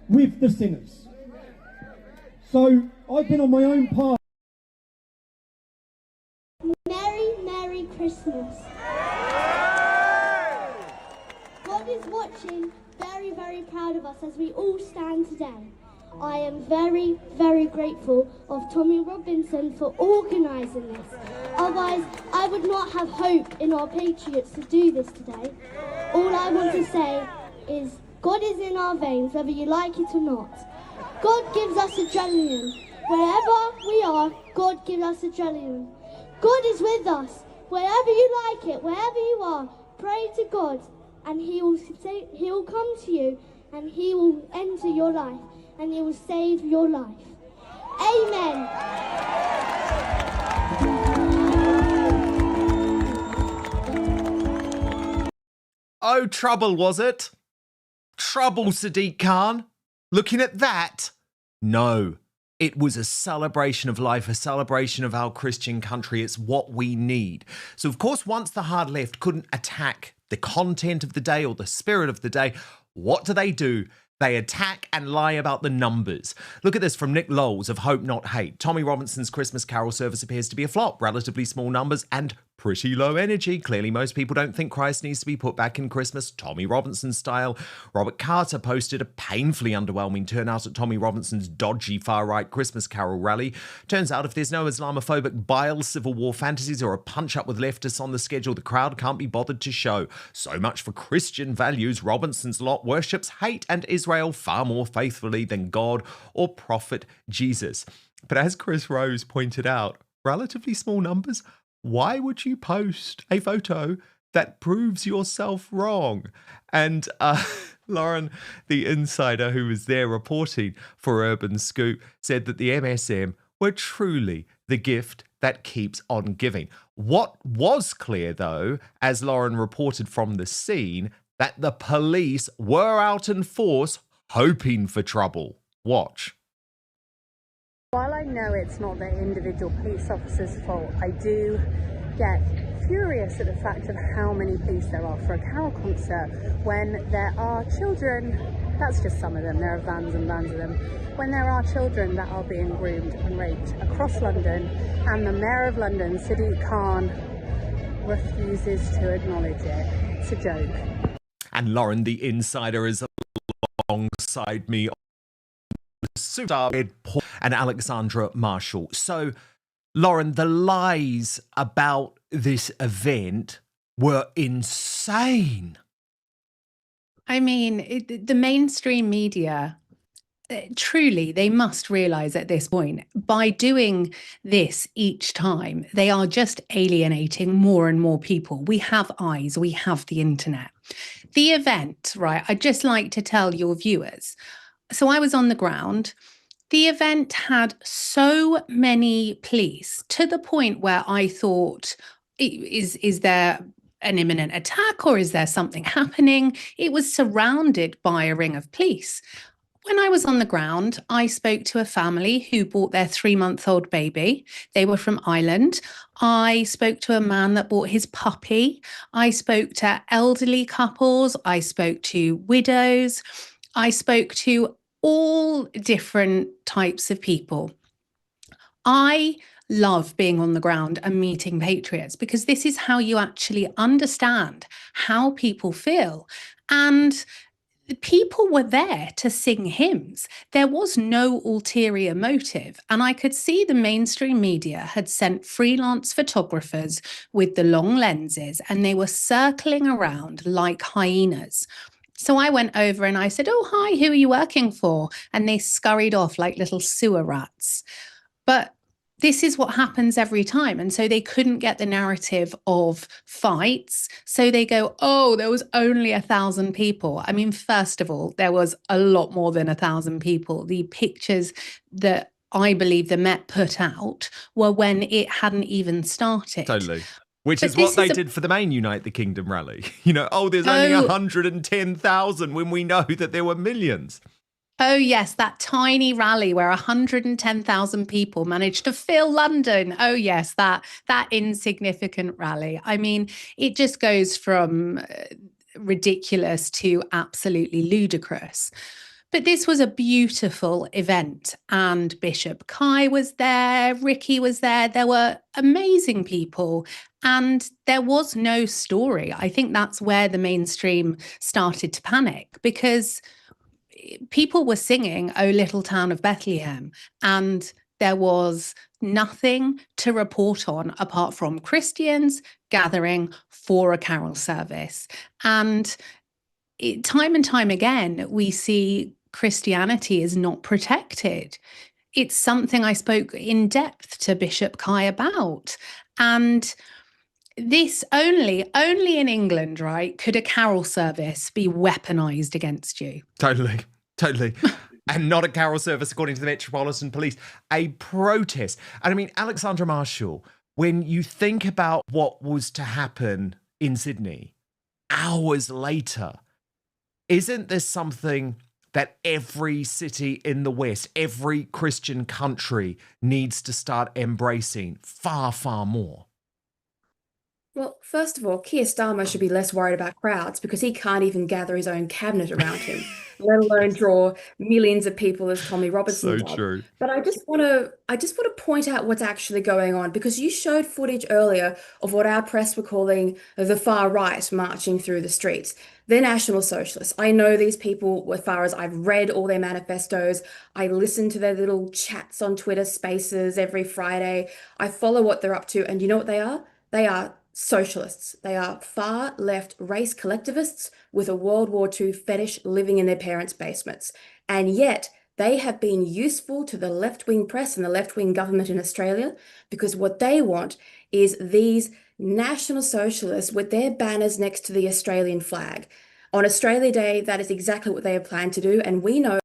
with the sinners. So I've been on my own path. Merry Christmas. God is watching, very proud of us as we all stand today. I am very grateful of Tommy Robinson for organising this. Otherwise, I would not have hope in our patriots to do this today. All I want to say is God is in our veins, whether you like it or not. God gives us adrenaline. Wherever we are, God gives us adrenaline. God is with us. Wherever you like it, wherever you are, pray to God and He will come to you and He will enter your life and He will save your life. Amen. Oh, trouble, was it? Trouble, Sadiq Khan? Looking at that? No. It was a celebration of life, a celebration of our Christian country. It's what we need. So, of course, once the hard left couldn't attack the content of the day or the spirit of the day, what do? They attack and lie about the numbers. Look at this from Nick Lowles of Hope Not Hate. Tommy Robinson's Christmas Carol service appears to be a flop. Relatively small numbers and pretty low energy. Clearly, most people don't think Christ needs to be put back in Christmas, Tommy Robinson style. Robert Carter posted a painfully underwhelming turnout at Tommy Robinson's dodgy far-right Christmas Carol rally. Turns out if there's no Islamophobic bile, civil war fantasies or a punch-up with leftists on the schedule, the crowd can't be bothered to show. So much for Christian values. Robinson's lot worships hate and Israel far more faithfully than God or Prophet Jesus. But as Chris Rose pointed out, relatively small numbers. Why would you post a photo that proves yourself wrong? And Lauren, the insider who was there reporting for Urban Scoop, said that the MSM were truly the gift that keeps on giving. What was clear, though, as Lauren reported from the scene, that the police were out in force hoping for trouble. Watch. While I know it's not the individual police officer's fault, I do get furious at the fact of how many police there are for a carol concert when there are children. That's just some of them, there are vans and vans of them. When there are children that are being groomed and raped across London, and the Mayor of London, Sadiq Khan, refuses to acknowledge it. It's a joke. And Lauren, the insider, is alongside me and Alexandra Marshall. So, Lauren, the lies about this event were insane. I mean, the mainstream media, truly, they must realize at this point, by doing this each time, they are just alienating more and more people. We have eyes, we have the internet. The event, right, I'd just like to tell your viewers. So I was on the ground. The event had so many police to the point where I thought, is there an imminent attack or is there something happening? It was surrounded by a ring of police. When I was on the ground, I spoke to a family who brought their 3-month-old baby. They were from Ireland. I spoke to a man that brought his puppy. I spoke to elderly couples. I spoke to widows. I spoke to all different types of people. I love being on the ground and meeting patriots because this is how you actually understand how people feel. And people were there to sing hymns. There was no ulterior motive. And I could see the mainstream media had sent freelance photographers with the long lenses, and they were circling around like hyenas. So I went over and I said, "Oh, hi, who are you working for?" And they scurried off like little sewer rats. But this is what happens every time. And so they couldn't get the narrative of fights. So they go, "Oh, there was only 1,000 people." I mean, first of all, there was a lot more than 1,000 people. The pictures that I believe the Met put out were when it hadn't even started. Totally. Which is what they did for the main Unite the Kingdom rally. You know, there's only 110,000 when we know that there were millions. Oh, yes, that tiny rally where 110,000 people managed to fill London. Oh, yes, that insignificant rally. I mean, it just goes from ridiculous to absolutely ludicrous. But this was a beautiful event, and Bishop Kai was there, Ricky was there. There were amazing people, and there was no story. I think that's where the mainstream started to panic, because people were singing "O Little Town of Bethlehem," and there was nothing to report on apart from Christians gathering for a carol service. And time and time again, we see Christianity is not protected. It's something I spoke in depth to Bishop Kai about. And this only in England, right, could a carol service be weaponized against you. Totally. And not a carol service, according to the Metropolitan Police, a protest. And I mean, Alexandra Marshall, when you think about what was to happen in Sydney hours later, isn't this something that every city in the West, every Christian country needs to start embracing far, far more? Well, first of all, Keir Starmer should be less worried about crowds because he can't even gather his own cabinet around him, let alone draw millions of people as Tommy Robinson So does. true. But I just want to point out what's actually going on, because you showed footage earlier of what our press were calling the far right marching through the streets. They're National Socialists. I know these people as far as I've read all their manifestos. I listen to their little chats on Twitter Spaces every Friday. I follow what they're up to, and you know what they are? They are socialists. They are far left race collectivists with a World War II fetish living in their parents' basements. And yet they have been useful to the left-wing press and the left-wing government in Australia, because what they want is these National Socialists with their banners next to the Australian flag. On Australia Day, that is exactly what they have planned to do. And we know the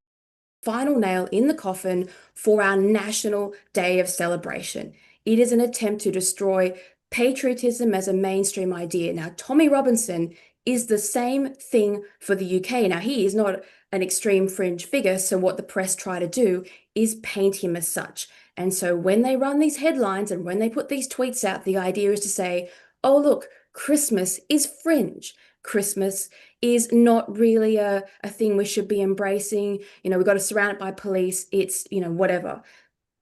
final nail in the coffin for our National Day of celebration. It is an attempt to destroy patriotism as a mainstream idea. Now, Tommy Robinson is the same thing for the UK. Now, he is not an extreme fringe figure, so what the press try to do is paint him as such. And so when they run these headlines and when they put these tweets out, the idea is to say, oh, look, Christmas is fringe. Christmas is not really a thing we should be embracing. You know, we've got to surround it by police. It's, you know, whatever.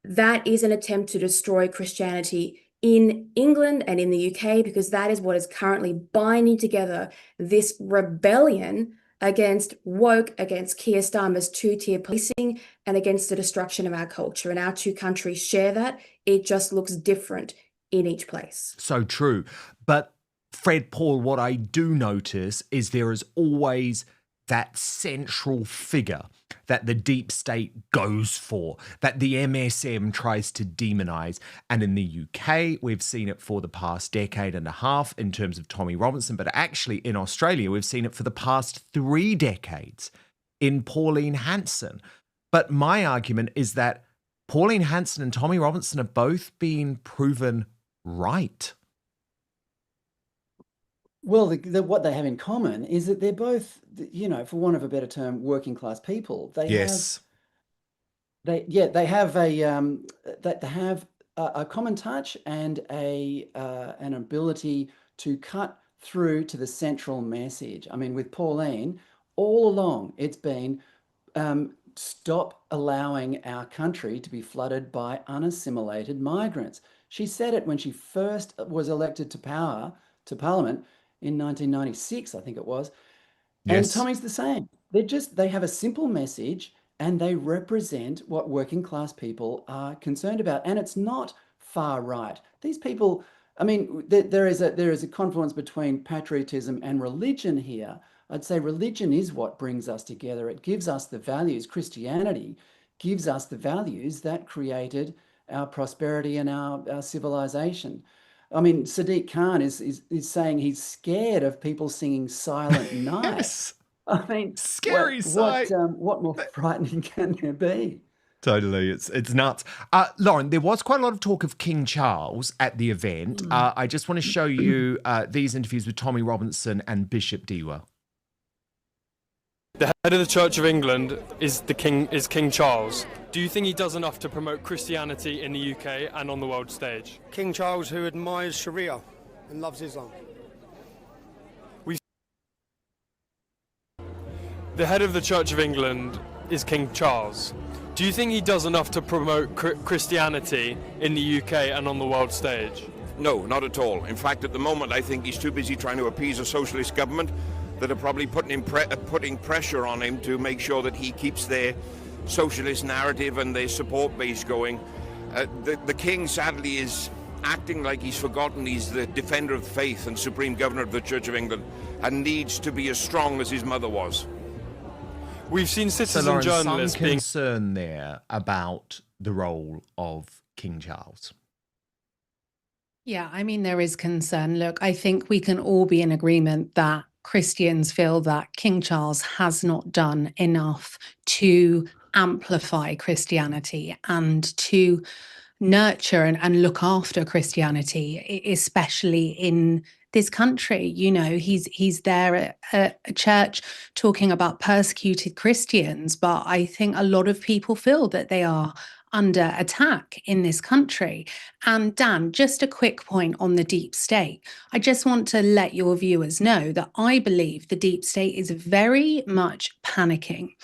That is an attempt to destroy Christianity in England and in the UK, because that is what is currently binding together this rebellion against woke, against Keir Starmer's two-tier policing, and against the destruction of our culture. And our two countries share that. It just looks different in each place. So true. But Fred, Paul, what I do notice is there is always that central figure that the deep state goes for, that the MSM tries to demonize. And in the UK, we've seen it for the past decade and a half in terms of Tommy Robinson, but actually in Australia, we've seen it for the past 3 decades in Pauline Hanson. But my argument is that Pauline Hanson and Tommy Robinson have both been proven right. Well, what they have in common is that they're both, you know, for want of a better term, working class people. They have a common touch and an ability to cut through to the central message. I mean, with Pauline, all along it's been stop allowing our country to be flooded by unassimilated migrants. She said it when she first was elected to Parliament in 1996, I think it was. Yes. And Tommy's the same. They have a simple message and they represent what working class people are concerned about. And it's not far right. These people, I mean, there is a confluence between patriotism and religion here. I'd say religion is what brings us together. It gives us the values. Christianity gives us the values that created our prosperity and our civilization. I mean, Sadiq Khan is saying he's scared of people singing Silent Night. Yes. I mean, scary sight. What more frightening can there be? Totally, it's nuts. Lauren, there was quite a lot of talk of King Charles at the event. I just want to show you these interviews with Tommy Robinson and Bishop Dewa. The head of the Church of England is King Charles. Do you think he does enough to promote Christianity in the UK and on the world stage? King Charles, who admires Sharia and loves Islam. The head of the Church of England is King Charles. Do you think he does enough to promote Christianity in the UK and on the world stage? No, not at all. In fact, at the moment, I think he's too busy trying to appease a socialist government that are probably putting pressure on him to make sure that he keeps their socialist narrative and their support base going. The king, sadly, is acting like he's forgotten he's the defender of faith and supreme governor of the Church of England and needs to be as strong as his mother was. We've seen citizen Lauren, journalists some concern there about the role of King Charles. Yeah, I mean, there is concern. Look, I think we can all be in agreement that Christians feel that King Charles has not done enough to amplify Christianity and to nurture and look after Christianity, especially in this country. You know, he's there at a church talking about persecuted Christians, but I think a lot of people feel that they are under attack in this country. And Dan, just a quick point on the deep state. I just want to let your viewers know that I believe the deep state is very much panicking.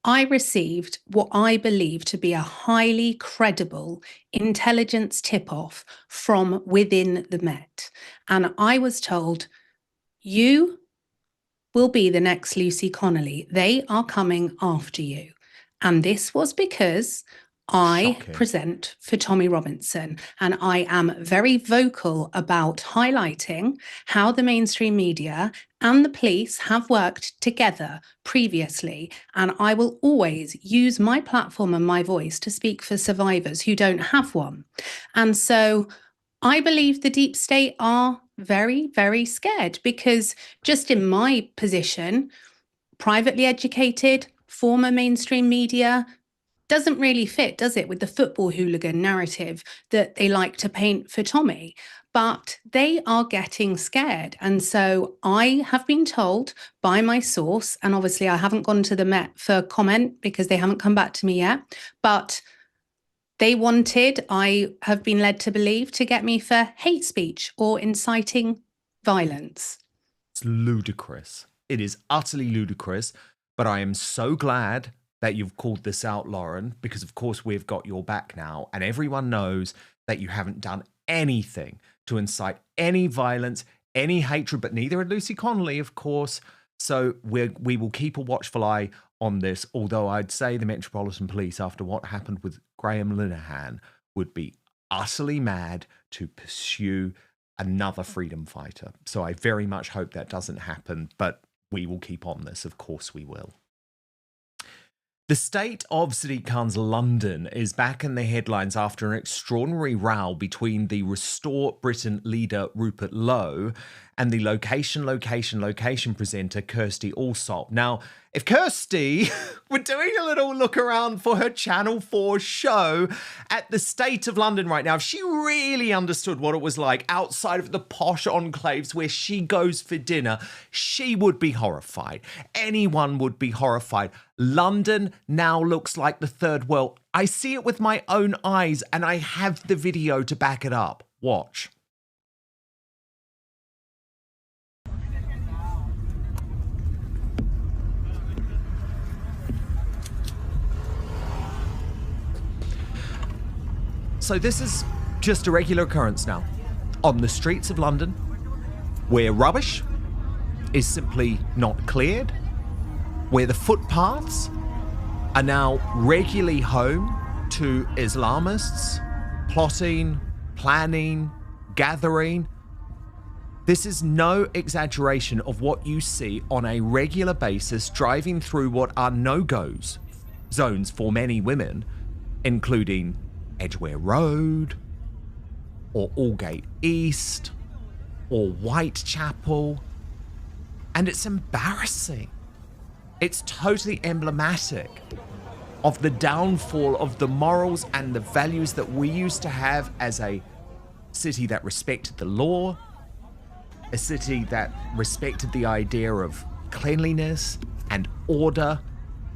I received what I believe to be a highly credible intelligence tip-off from within the Met. And I was told, you will be the next Lucy Connolly. They are coming after you. And this was because I present for Tommy Robinson, and I am very vocal about highlighting how the mainstream media and the police have worked together previously. And I will always use my platform and my voice to speak for survivors who don't have one. And so I believe the deep state are very, very scared, because just in my position, privately educated, former mainstream media, doesn't really fit, does it, with the football hooligan narrative that they like to paint for Tommy? but they are getting scared. And so I have been told by my source, and obviously I haven't gone to the Met for comment because they haven't come back to me yet, but they wanted, I have been led to believe, to get me for hate speech or inciting violence. It's ludicrous. It is utterly ludicrous, but I am so glad that you've called this out, Lauren, because of course we've got your back now, and everyone knows that you haven't done anything to incite any violence, any hatred, but neither had Lucy Connolly, of course. So we will keep a watchful eye on this, although I'd say the Metropolitan Police, after what happened with Graham Linehan, would be utterly mad to pursue another freedom fighter. So I very much hope that doesn't happen, but we will keep on this. Of course we will. The state of Sadiq Khan's London is back in the headlines after an extraordinary row between the Restore Britain leader Rupert Lowe and the location presenter Kirsty Allsop. Now, if Kirsty were doing a little look around for her Channel 4 show at the state of London right now, if she really understood what it was like outside of the posh enclaves where she goes for dinner, she would be horrified. Anyone would be horrified. London now looks like the third world. I see it with my own eyes, and I have the video to back it up. Watch. So this is just a regular occurrence now on the streets of London, where rubbish is simply not cleared, where the footpaths are now regularly home to Islamists plotting, planning, gathering. This is no exaggeration of what you see on a regular basis driving through what are no-goes zones for many women, including Edgware Road, or Aldgate East, or Whitechapel, and it's embarrassing. It's totally emblematic of the downfall of the morals and the values that we used to have as a city that respected the law, a city that respected the idea of cleanliness and order,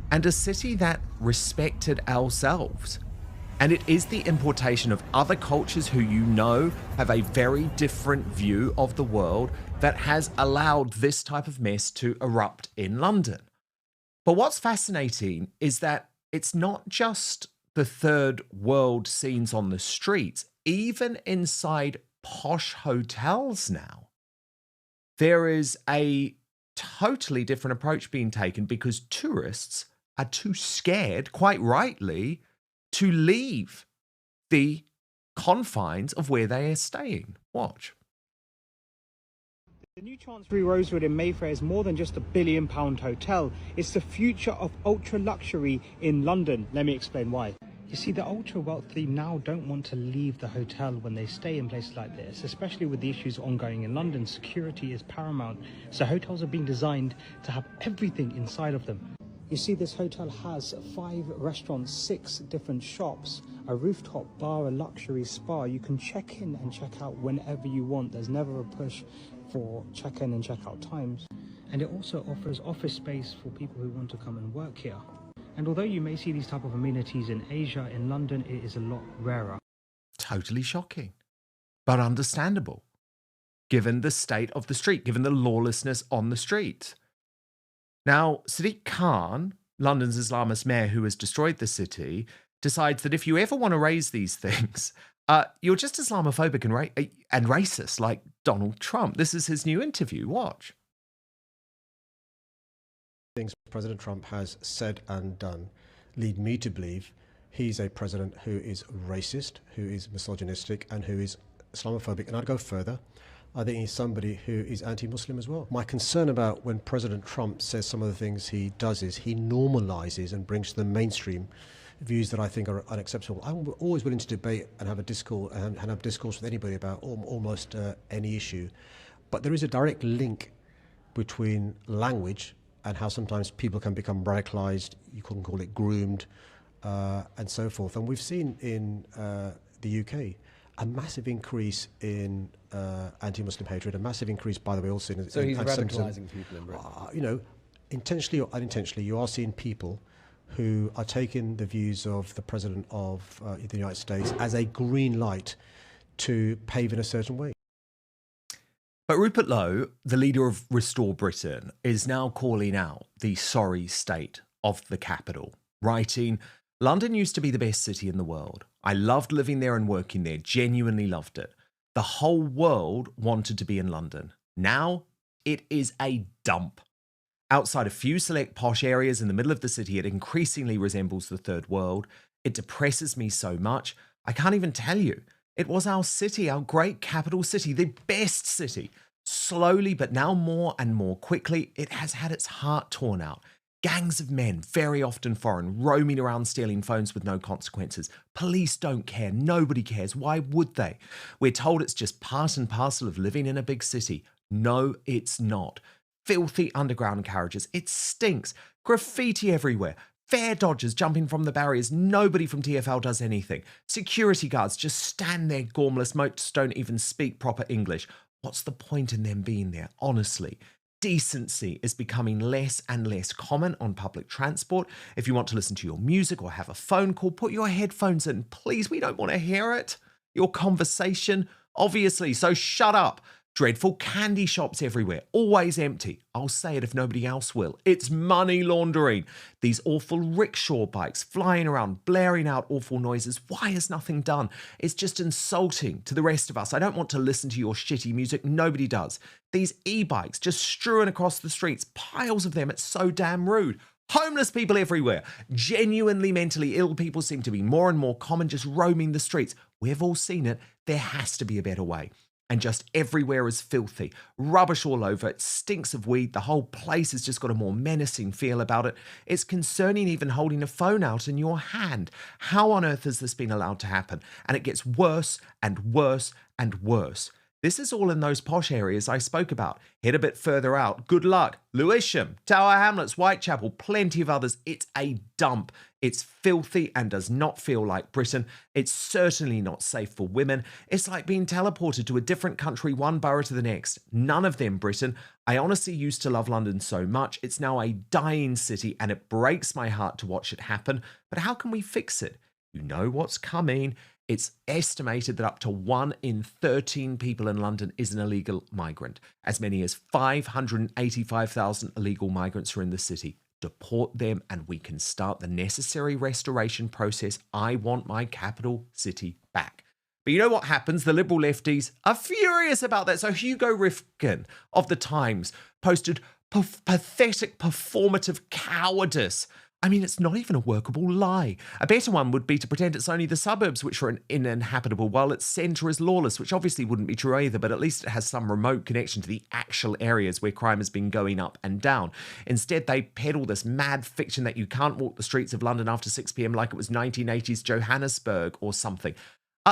and a city that respected ourselves. And it is the importation of other cultures who you know have a very different view of the world that has allowed this type of mess to erupt in London. But what's fascinating is that it's not just the third world scenes on the streets, even inside posh hotels now. There is a totally different approach being taken because tourists are too scared, quite rightly, to leave the confines of where they are staying. Watch. The new Chancery Rosewood in Mayfair is more than just a £1 billion hotel. It's the future of ultra luxury in London. Let me explain why. You see, the ultra wealthy now don't want to leave the hotel when they stay in places like this, especially with the issues ongoing in London. Security is paramount, so hotels are being designed to have everything inside of them. You see, this hotel has 5 restaurants, 6 different shops, a rooftop bar, a luxury spa. You can check in and check out whenever you want. There's never a push for check-in and check-out times. And it also offers office space for people who want to come and work here. And although you may see these type of amenities in Asia, in London it is a lot rarer. Totally shocking, but understandable, given the state of the street, given the lawlessness on the street. Now, Sadiq Khan, London's Islamist mayor who has destroyed the city, decides that if you ever want to raise these things, you're just Islamophobic and racist like Donald Trump. This is his new interview. Watch. Things President Trump has said and done lead me to believe he's a president who is racist, who is misogynistic, and who is Islamophobic. And I'd go further. I think he's somebody who is anti-Muslim as well. My concern about when President Trump says some of the things he does is he normalizes and brings to the mainstream views that I think are unacceptable. I'm always willing to debate and have a discourse and have discourse with anybody about almost any issue. But there is a direct link between language and how sometimes people can become radicalized, you can call it groomed, and so forth. And we've seen in the UK a massive increase in anti-Muslim hatred, a massive increase, by the way, also in So he's anti-Semitism. radicalising people in Britain. You know, intentionally or unintentionally, you are seeing people who are taking the views of the President of the United States as a green light to pave in a certain way. But Rupert Lowe, the leader of Restore Britain, is now calling out the sorry state of the capital, writing, "London used to be the best city in the world. I loved living there and working there, genuinely loved it. The whole world wanted to be in London. Now it is a dump. Outside a few select posh areas in the middle of the city, it increasingly resembles the third world. It depresses me so much. I can't even tell you. It was our city, our great capital city, the best city. Slowly, but now more and more quickly, it has had its heart torn out. Gangs of men, very often foreign, roaming around stealing phones with no consequences. Police don't care. Nobody cares. Why would they? We're told it's just part and parcel of living in a big city. No, it's not. Filthy underground carriages. It stinks. Graffiti everywhere. Fare dodgers jumping from the barriers. Nobody from TfL does anything. Security guards just stand there gormless. Most don't even speak proper English. What's the point in them being there, honestly? Decency is becoming less and less common on public transport. If you want to listen to your music or have a phone call, put your headphones in. Please, we don't want to hear it. Your conversation, obviously, so shut up. Dreadful candy shops everywhere, always empty. I'll say it if nobody else will. It's money laundering. These awful rickshaw bikes flying around, blaring out awful noises. Why is nothing done? It's just insulting to the rest of us. I don't want to listen to your shitty music. Nobody does. These e-bikes just strewn across the streets, piles of them. It's so damn rude. Homeless people everywhere. Genuinely mentally ill people seem to be more and more common, just roaming the streets. We've all seen it. There has to be a better way. And just everywhere is filthy. Rubbish all over. It stinks of weed. The whole place has just got a more menacing feel about it. It's concerning even holding a phone out in your hand. How on earth has this been allowed to happen? And it gets worse and worse and worse. This is all in those posh areas I spoke about. Head a bit further out. Good luck. Lewisham, Tower Hamlets, Whitechapel, plenty of others. It's a dump. It's filthy and does not feel like Britain. It's certainly not safe for women. It's like being teleported to a different country, one borough to the next. None of them Britain. I honestly used to love London so much. It's now a dying city and it breaks my heart to watch it happen. But how can we fix it? You know what's coming. It's estimated that up to 1 in 13 people in London is an illegal migrant. As many as 585,000 illegal migrants are in the city. Deport them and we can start the necessary restoration process. I want my capital city back. But you know what happens? The liberal lefties are furious about that. So Hugo Rifkin of The Times posted pathetic performative cowardice. I mean, it's not even a workable lie. A better one would be to pretend it's only the suburbs which are uninhabitable while its centre is lawless, which obviously wouldn't be true either, but at least it has some remote connection to the actual areas where crime has been going up and down. Instead, they peddle this mad fiction that you can't walk the streets of London after 6 p.m. like it was 1980s Johannesburg or something.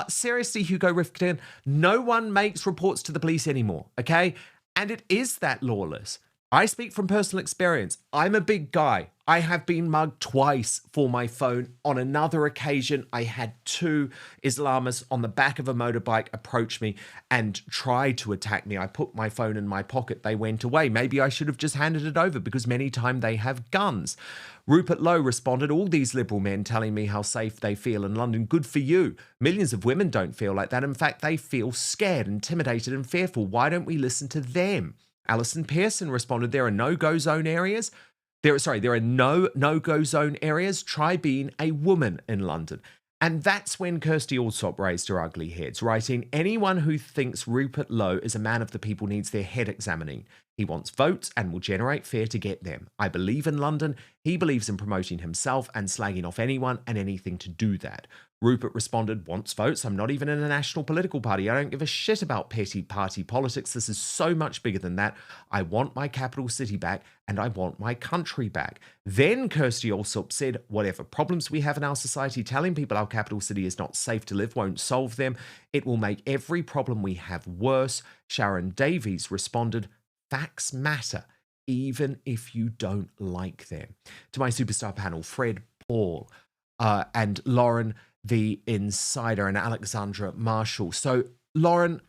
Seriously, Hugo Rifkin, no one makes reports to the police anymore, okay? And it is that lawless. I speak from personal experience. I'm a big guy. I have been mugged twice for my phone. On another occasion, I had 2 Islamists on the back of a motorbike approach me and try to attack me. I put my phone in my pocket. They went away. Maybe I should have just handed it over because many times they have guns. Rupert Lowe responded, all these liberal men telling me how safe they feel in London. Good for you. Millions of women don't feel like that. In fact, they feel scared, intimidated and fearful. Why don't we listen to them? Alison Pearson responded, there are no-go zone areas. There are no-go zone areas. Try being a woman in London. And that's when Kirsty Allsop raised her ugly heads, writing, anyone who thinks Rupert Lowe is a man of the people needs their head examining. He wants votes and will generate fear to get them. I believe in London. He believes in promoting himself and slagging off anyone and anything to do that. Rupert responded, wants votes. I'm not even in a national political party. I don't give a shit about petty party politics. This is so much bigger than that. I want my capital city back and I want my country back. Then Kirsty Allsop said, whatever problems we have in our society, telling people our capital city is not safe to live won't solve them. It will make every problem we have worse. Sharon Davies responded, facts matter, even if you don't like them. To my superstar panel, Fred, Paul, and Lauren, The Insider and Alexandra Marshall. So, Lauren,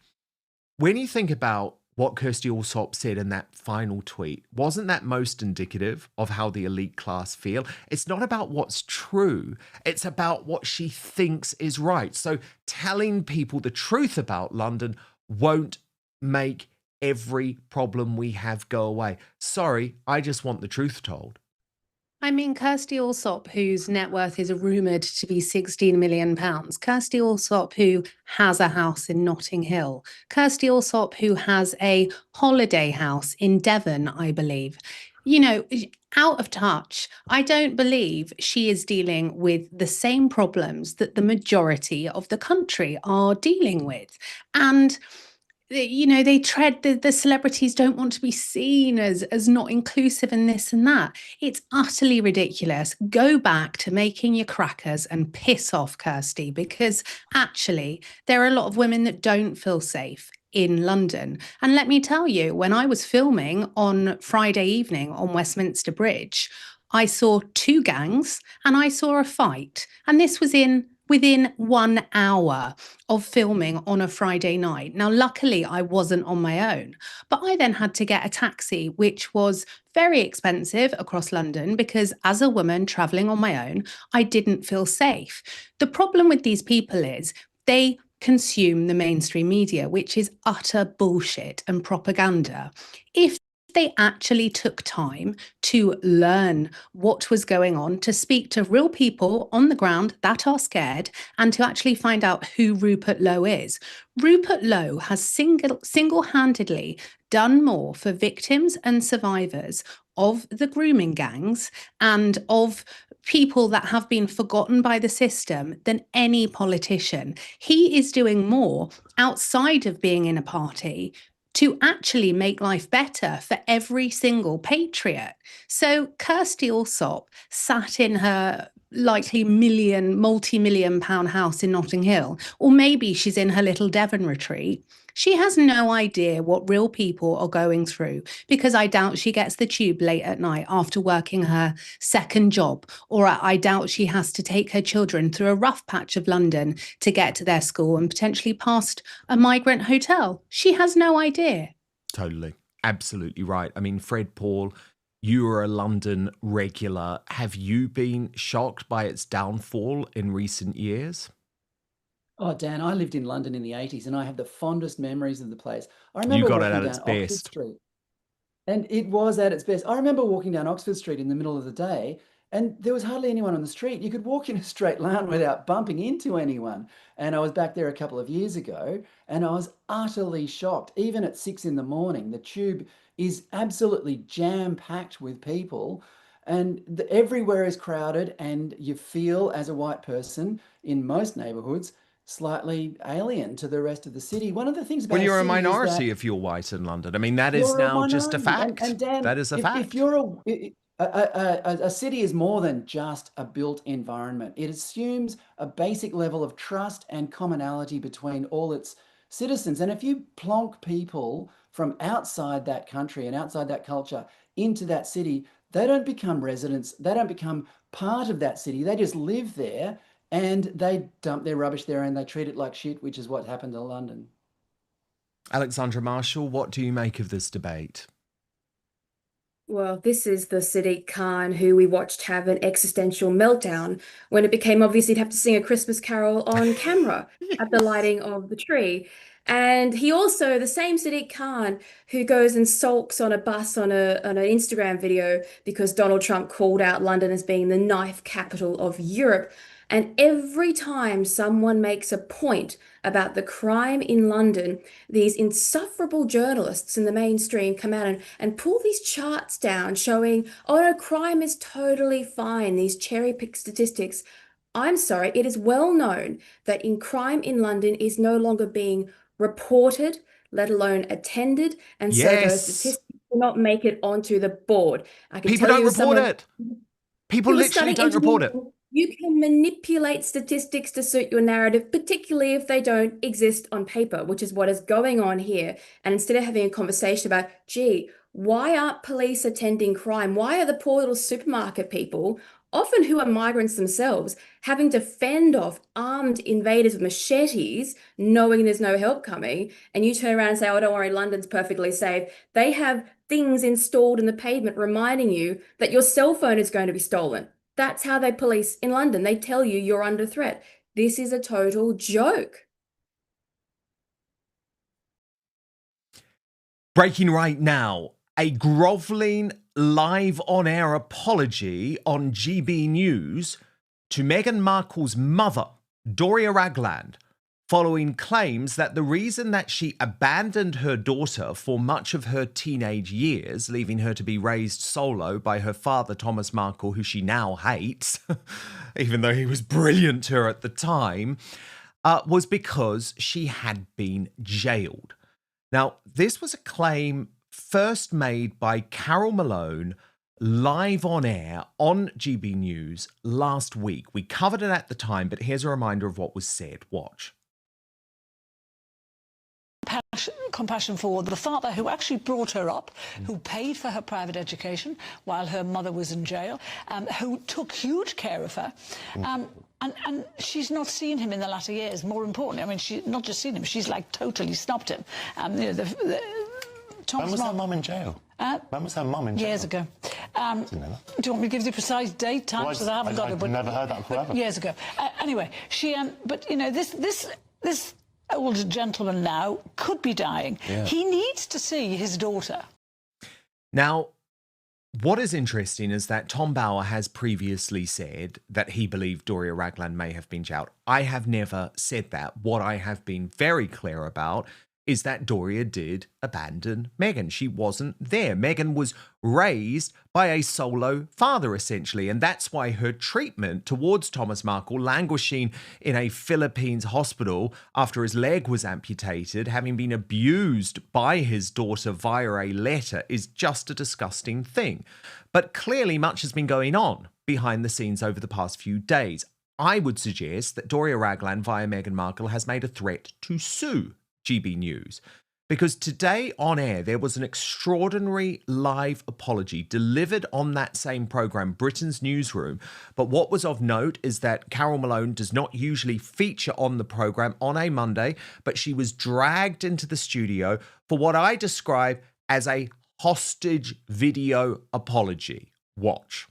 when you think about what Kirsty Allsop said in that final tweet, wasn't that most indicative of how the elite class feel? It's not about what's true, it's about what she thinks is right. So telling people the truth about London won't make every problem we have go away. Sorry, I just want the truth told. I mean, Kirsty Allsop, whose net worth is rumoured to be £16 million. Kirsty Allsop, who has a house in Notting Hill. Kirsty Allsop, who has a holiday house in Devon, I believe. You know, out of touch. I don't believe she is dealing with the same problems that the majority of the country are dealing with. And you know, they tread the celebrities don't want to be seen as not inclusive in this and that. It's utterly ridiculous. Go back to making your crackers and piss off, Kirsty, because actually there are a lot of women that don't feel safe in London. And let me tell you, when I was filming on Friday evening on Westminster Bridge, I saw two gangs and I saw a fight. And this was within 1 hour of filming on a Friday night. Now, luckily, I wasn't on my own, but I then had to get a taxi, which was very expensive across London because as a woman traveling on my own, I didn't feel safe. The problem with these people is they consume the mainstream media, which is utter bullshit and propaganda. If they actually took time to learn what was going on, to speak to real people on the ground that are scared, and to actually find out who Rupert Lowe is. Rupert Lowe has single-handedly done more for victims and survivors of the grooming gangs and of people that have been forgotten by the system than any politician. He is doing more outside of being in a party to actually make life better for every single patriot. So Kirsty Allsop sat in her likely multi-million pound house in Notting Hill, or maybe she's in her little Devon retreat. She has no idea what real people are going through because I doubt she gets the tube late at night after working her second job, or I doubt she has to take her children through a rough patch of London to get to their school and potentially past a migrant hotel. She has no idea. Totally. Absolutely right. I mean, Fred Pawle, you are a London regular. Have you been shocked by its downfall in recent years? Oh, Dan, I lived in London in the 80s and I have the fondest memories of the place. I remember You got it walking at down its Oxford best. Street. And it was at its best. I remember walking down Oxford Street in the middle of the day and there was hardly anyone on the street. You could walk in a straight line without bumping into anyone. And I was back there a couple of years ago and I was utterly shocked. Even at 6 in the morning, the tube is absolutely jam-packed with people and everywhere is crowded and you feel as a white person in most neighbourhoods slightly alien to the rest of the city. One of the things about Well, you're a city is minority that if you're white in London. I mean, that is you're a now just a minority. fact. And Dan, That is a if fact. you're a city is more than just a built environment. It assumes a basic level of trust and commonality between all its citizens. And if you plonk people from outside that country and outside that culture into that city, they don't become residents. They don't become part of that city. They just live there and they dump their rubbish there and they treat it like shit, which is what happened to London. Alexandra Marshall, what do you make of this debate? Well, this is the Sadiq Khan who we watched have an existential meltdown when it became obvious he'd have to sing a Christmas carol on camera at the lighting of the tree. And he also, the same Sadiq Khan who goes and sulks on a bus on an Instagram video because Donald Trump called out London as being the knife capital of Europe. And every time someone makes a point about the crime in London, these insufferable journalists in the mainstream come out and pull these charts down showing, oh no, crime is totally fine, these cherry-picked statistics. I'm sorry, it is well known that crime in London is no longer being reported, let alone attended, and so those Yes. statistics do not make it onto the board. I can People tell don't you as report someone it. People who was literally studying don't report it. engineering, you can manipulate statistics to suit your narrative, particularly if they don't exist on paper, which is what is going on here. And instead of having a conversation about, gee, Why aren't police attending crime? Why are the poor little supermarket people, often who are migrants themselves, having to fend off armed invaders with machetes, knowing there's no help coming? And you turn around and say, oh, don't worry, London's perfectly safe. They have things installed in the pavement reminding you that your cell phone is going to be stolen. That's how they police in London. They tell you you're under threat. This is a total joke. Breaking right now, a grovelling live on-air apology on GB News to Meghan Markle's mother, Doria Ragland, following claims that the reason that she abandoned her daughter for much of her teenage years, leaving her to be raised solo by her father, Thomas Markle, who she now hates, even though he was brilliant to her at the time, was because she had been jailed. Now, this was a claim first made by Carol Malone live on air on GB News last week. We covered it at the time, but here's a reminder of what was said. Watch. Compassion for the father who actually brought her up, who paid for her private education while her mother was in jail, who took huge care of her. And she's not seen him in the latter years. More importantly, I mean, she's not just seen him, she's like totally snubbed him. You know, when was her mum in jail? When was her mum in jail? Years ago. Do you want me to give you the precise date, time? Because I haven't got it. I've never heard that forever. Years ago. Anyway, she. But you know, this old gentleman now could be dying. Yeah. He needs to see his daughter. Now, what is interesting is that Tom Bauer has previously said that he believed Doria Ragland may have been jailed. I have never said that. What I have been very clear about is that Doria did abandon Meghan. She wasn't there. Meghan was raised by a solo father, essentially, and that's why her treatment towards Thomas Markle, languishing in a Philippines hospital after his leg was amputated, having been abused by his daughter via a letter, is just a disgusting thing. But clearly much has been going on behind the scenes over the past few days. I would suggest that Doria Ragland via Meghan Markle has made a threat to sue GB News, because today on air there was an extraordinary live apology delivered on that same program, Britain's Newsroom. But what was of note is that Carol Malone does not usually feature on the program on a Monday, but she was dragged into the studio for what I describe as a hostage video apology. Watch.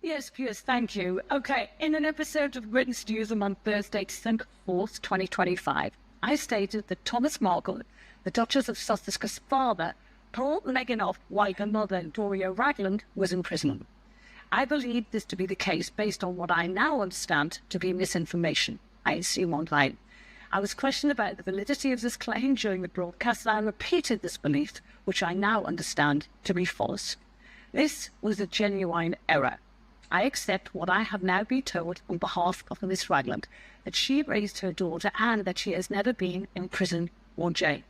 Yes, Piers, thank you. Okay, in an episode of Britain's Newsroom on Thursday, December 4th, 2025, I stated that Thomas Markle, the Duchess of Sussex's father, told Meghan off while her mother, Doria Ragland, was in prison. I believe this to be the case based on what I now understand to be misinformation. I assume online. I was questioned about the validity of this claim during the broadcast, and I repeated this belief, which I now understand to be false. This was a genuine error. I accept what I have now been told on behalf of Miss Ragland, that she raised her daughter and that she has never been in prison or jail.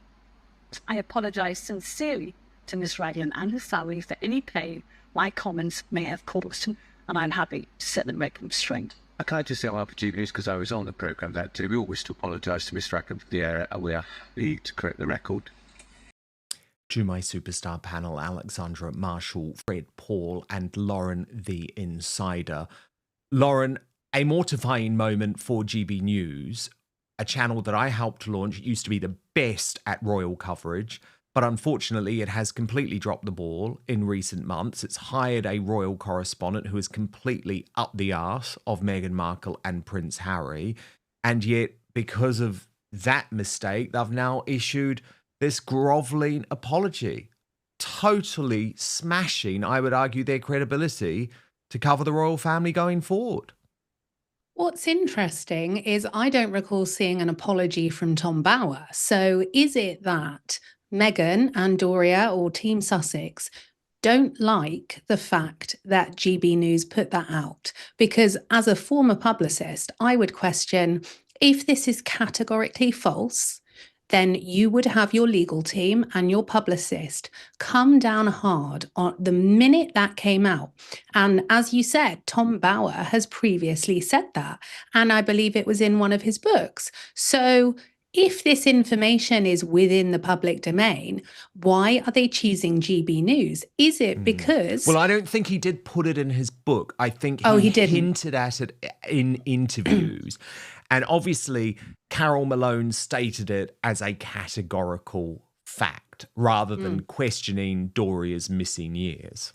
I apologise sincerely to Miss Ragland and her family for any pain my comments may have caused, and I'm happy to set the record straight. Can I just say on behalf of GB News, because I was on the programme that too, we all wish to apologise to Miss Ragland for the error, and we are happy to correct the record. To my superstar panel, Alexandra Marshall, Fred Pawle, and Lauren the Insider. Lauren, a mortifying moment for GB News, a channel that I helped launch. It used to be the best at royal coverage, but unfortunately it has completely dropped the ball in recent months. It's hired a royal correspondent who is completely up the arse of Meghan Markle and Prince Harry, and yet because of that mistake, they've now issued this grovelling apology, totally smashing, I would argue, their credibility to cover the royal family going forward. What's interesting is I don't recall seeing an apology from Tom Bauer. So is it that Meghan and Doria or Team Sussex don't like the fact that GB News put that out? Because as a former publicist, I would question if this is categorically false, then you would have your legal team and your publicist come down hard on the minute that came out. And as you said, Tom Bauer has previously said that, and I believe it was in one of his books. So if this information is within the public domain, why are they choosing GB News? Is it because... Well, I don't think he did put it in his book. I think he hinted at it in interviews. And obviously, Carol Malone stated it as a categorical fact rather than questioning Doria's missing years.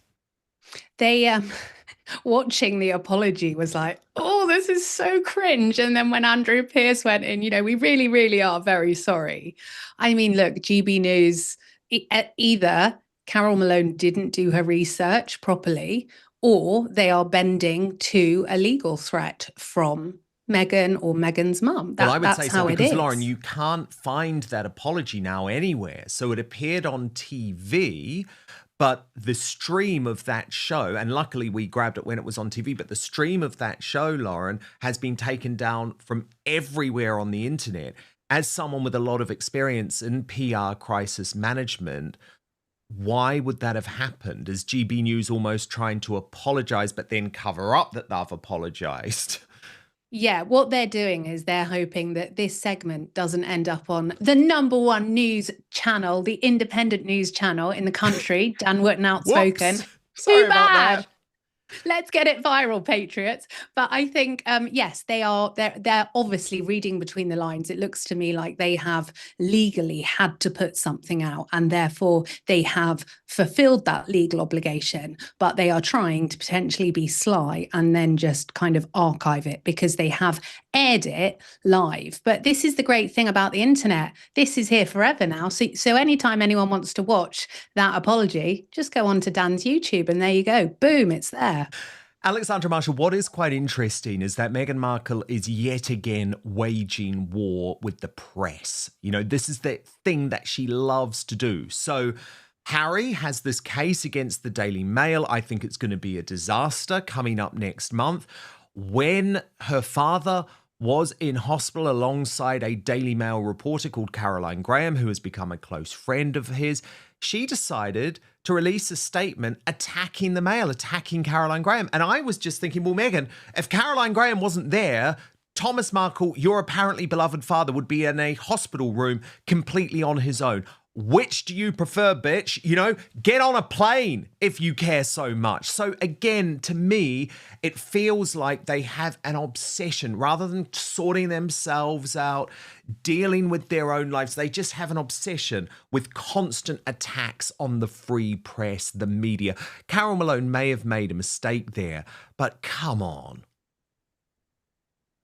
They... watching the apology was like, oh, this is so cringe. And then when Andrew Pierce went in, we really, really are very sorry. I mean, look, GB News, either Carol Malone didn't do her research properly, or they are bending to a legal threat from Meghan or Meghan's mum. Well, I would say so because, Lauren, you can't find that apology now anywhere. So it appeared on TV, but the stream of that show, and luckily we grabbed it when it was on TV, but the stream of that show, Lauren, has been taken down from everywhere on the internet. As someone with a lot of experience in PR crisis management, why would that have happened? Is GB News almost trying to apologize, but then cover up that they've apologized? Yeah, what they're doing is they're hoping that this segment doesn't end up on the #1 news channel, the independent news channel in the country, Dan Wootton Outspoken. Sorry Too about bad. that. Let's get it viral, Patriots. But I think, yes, they're obviously reading between the lines. It looks to me like they have legally had to put something out, and therefore they have fulfilled that legal obligation, but they are trying to potentially be sly and then just kind of archive it because they have aired it live. But this is the great thing about the internet. This is here forever now. So anytime anyone wants to watch that apology, just go on to Dan's YouTube and there you go. Boom, it's there. Alexandra Marshall, what is quite interesting is that Meghan Markle is yet again waging war with the press. This is the thing that she loves to do. So Harry has this case against the Daily Mail. I think it's going to be a disaster coming up next month. When her father was in hospital alongside a Daily Mail reporter called Caroline Graham, who has become a close friend of his, she decided to release a statement attacking the Mail, attacking Caroline Graham. And I was just thinking, well, Meghan, if Caroline Graham wasn't there, Thomas Markle, your apparently beloved father, would be in a hospital room completely on his own. Which do you prefer, bitch? Get on a plane if you care so much. So again, to me, it feels like they have an obsession rather than sorting themselves out, dealing with their own lives. They just have an obsession with constant attacks on the free press, the media. Carol Malone may have made a mistake there, but come on.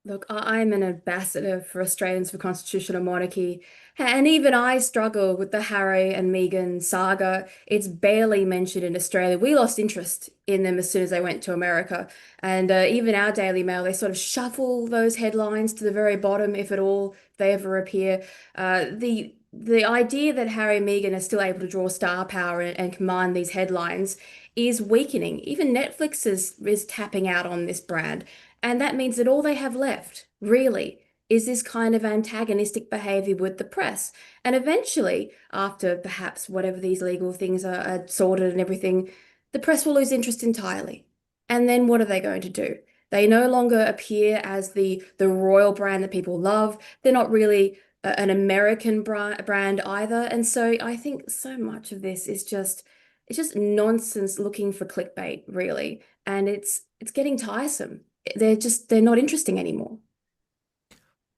Look, I'm an ambassador for Australians for Constitutional Monarchy, and even I struggle with the Harry and Meghan saga. It's barely mentioned in Australia. We lost interest in them as soon as they went to America, and even our Daily Mail, they sort of shuffle those headlines to the very bottom, if at all they ever appear. The idea that Harry and Meghan are still able to draw star power and command these headlines is weakening. Even Netflix is tapping out on this brand. And that means that all they have left, really, is this kind of antagonistic behavior with the press. And eventually, after perhaps whatever these legal things are sorted and everything, the press will lose interest entirely. And then what are they going to do? They no longer appear as the royal brand that people love. They're not really an American brand either. And so I think so much of this is just nonsense looking for clickbait, really. And it's getting tiresome. They're not interesting anymore.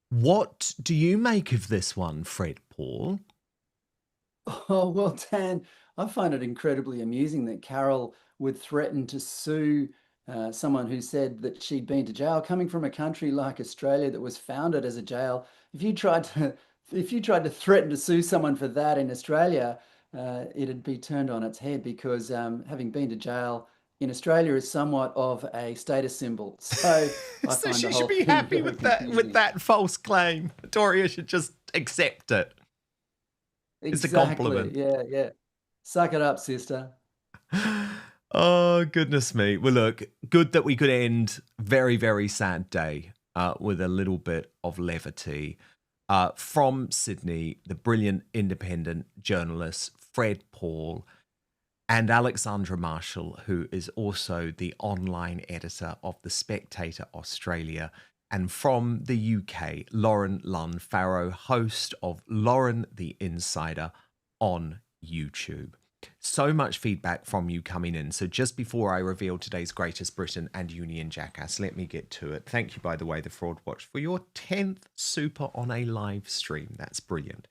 What do you make of this one, Fred Pawle? Oh, well, Dan, I find it incredibly amusing that Carol would threaten to sue someone who said that she'd been to jail, coming from a country like Australia that was founded as a jail. If you tried to threaten to sue someone for that in Australia, it'd be turned on its head because having been to jail in Australia is somewhat of a status symbol. So so she should be happy with that false claim. Doria should just accept it. It's a compliment. Yeah. Suck it up, sister. Oh, goodness me. Well, look, good that we could end very, very sad day with a little bit of levity. From Sydney, the brilliant independent journalist Fred Pawle, and Alexandra Marshall, who is also the online editor of The Spectator Australia And from the UK, Lunn Farrow, host of Lauren the Insider on YouTube. So much feedback from you coming in. So just before I reveal today's Greatest Britain and Union Jackass, let me get to it. Thank you, by the way, the Fraud Watch, for your 10th super on a live stream. That's brilliant.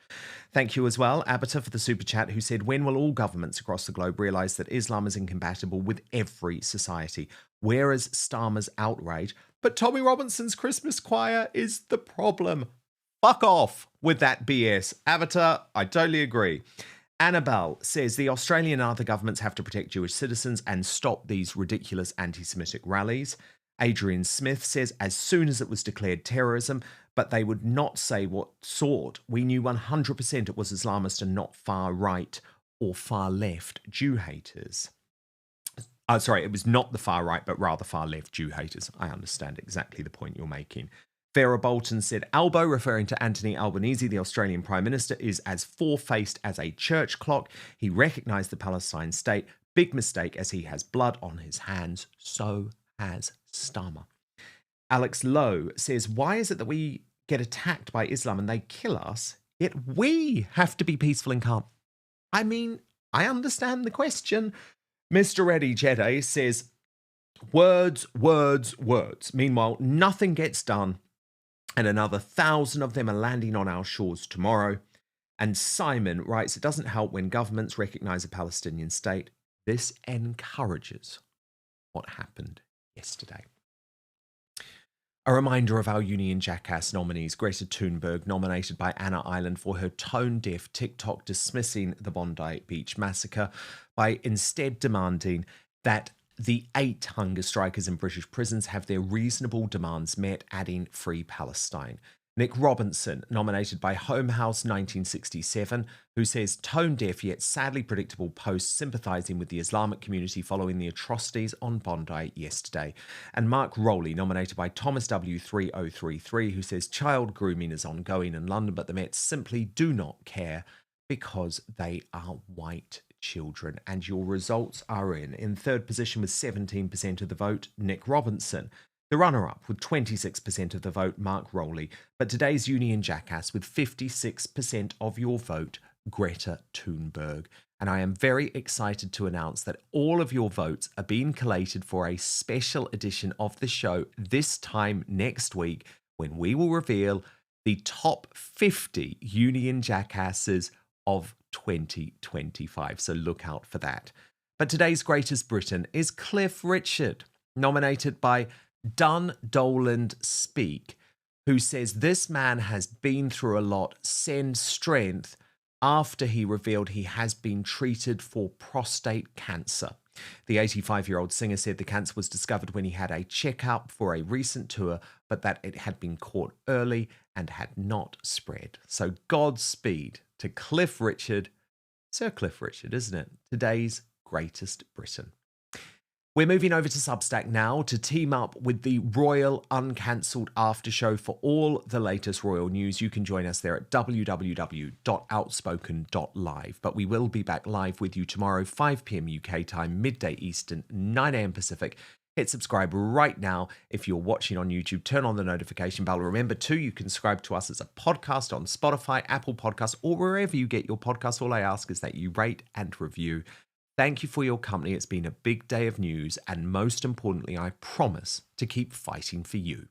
Thank you as well, Abita, for the super chat, who said, when will all governments across the globe realise that Islam is incompatible with every society? Where is Starmer's outrage? But Tommy Robinson's Christmas choir is the problem. Fuck off with that BS. Avatar, I totally agree. Annabelle says the Australian and other governments have to protect Jewish citizens and stop these ridiculous anti-Semitic rallies. Adrian Smith says as soon as it was declared terrorism, but they would not say what sort. We knew 100% it was Islamist and not far right or far left Jew haters. Sorry, it was not the far right, but rather far left Jew haters. I understand exactly the point you're making. Vera Bolton said, Albo, referring to Anthony Albanese, the Australian Prime Minister, is as four-faced as a church clock. He recognised the Palestine state. Big mistake, as he has blood on his hands. So has Starmer. Alex Lowe says, why is it that we get attacked by Islam and they kill us, yet we have to be peaceful and calm? I mean, I understand the question. Mr. Eddie Jedi says, words, words, words. Meanwhile, nothing gets done. And another 1,000 of them are landing on our shores tomorrow. And Simon writes, it doesn't help when governments recognise a Palestinian state. This encourages what happened yesterday. A reminder of our Union Jackass nominees. Greta Thunberg, nominated by Anna Island for her tone-deaf TikTok dismissing the Bondi Beach massacre by instead demanding that the 8 hunger strikers in British prisons have their reasonable demands met, adding Free Palestine. Nick Robinson, nominated by Home House 1967, who says tone-deaf yet sadly predictable posts sympathising with the Islamic community following the atrocities on Bondi yesterday. And Mark Rowley, nominated by Thomas W3033, who says child grooming is ongoing in London, but the Mets simply do not care because they are white children. And your results are in. In third position with 17% of the vote, Nick Robinson. The runner-up with 26% of the vote, Mark Rowley. But today's Union Jackass with 56% of your vote, Greta Thunberg. And I am very excited to announce that all of your votes are being collated for a special edition of the show this time next week, when we will reveal the top 50 Union Jackasses of 2025. So look out for that. But today's Greatest Britain is Cliff Richard, nominated by Dun Doland Speak, who says this man has been through a lot, send strength, after he revealed he has been treated for prostate cancer. The 85-year-old singer said the cancer was discovered when he had a checkup for a recent tour, but that it had been caught early and had not spread. So Godspeed to Cliff Richard, Sir Cliff Richard, isn't it? Today's Greatest Britain. We're moving over to Substack now to team up with the Royal Uncancelled After Show for all the latest royal news. You can join us there at www.outspoken.live. But we will be back live with you tomorrow, 5 p.m. UK time, midday Eastern, 9 a.m. Pacific. Hit subscribe right now. If you're watching on YouTube, turn on the notification bell. Remember, too, you can subscribe to us as a podcast on Spotify, Apple Podcasts, or wherever you get your podcasts. All I ask is that you rate and review. Thank you for your company. It's been a big day of news, and most importantly, I promise to keep fighting for you.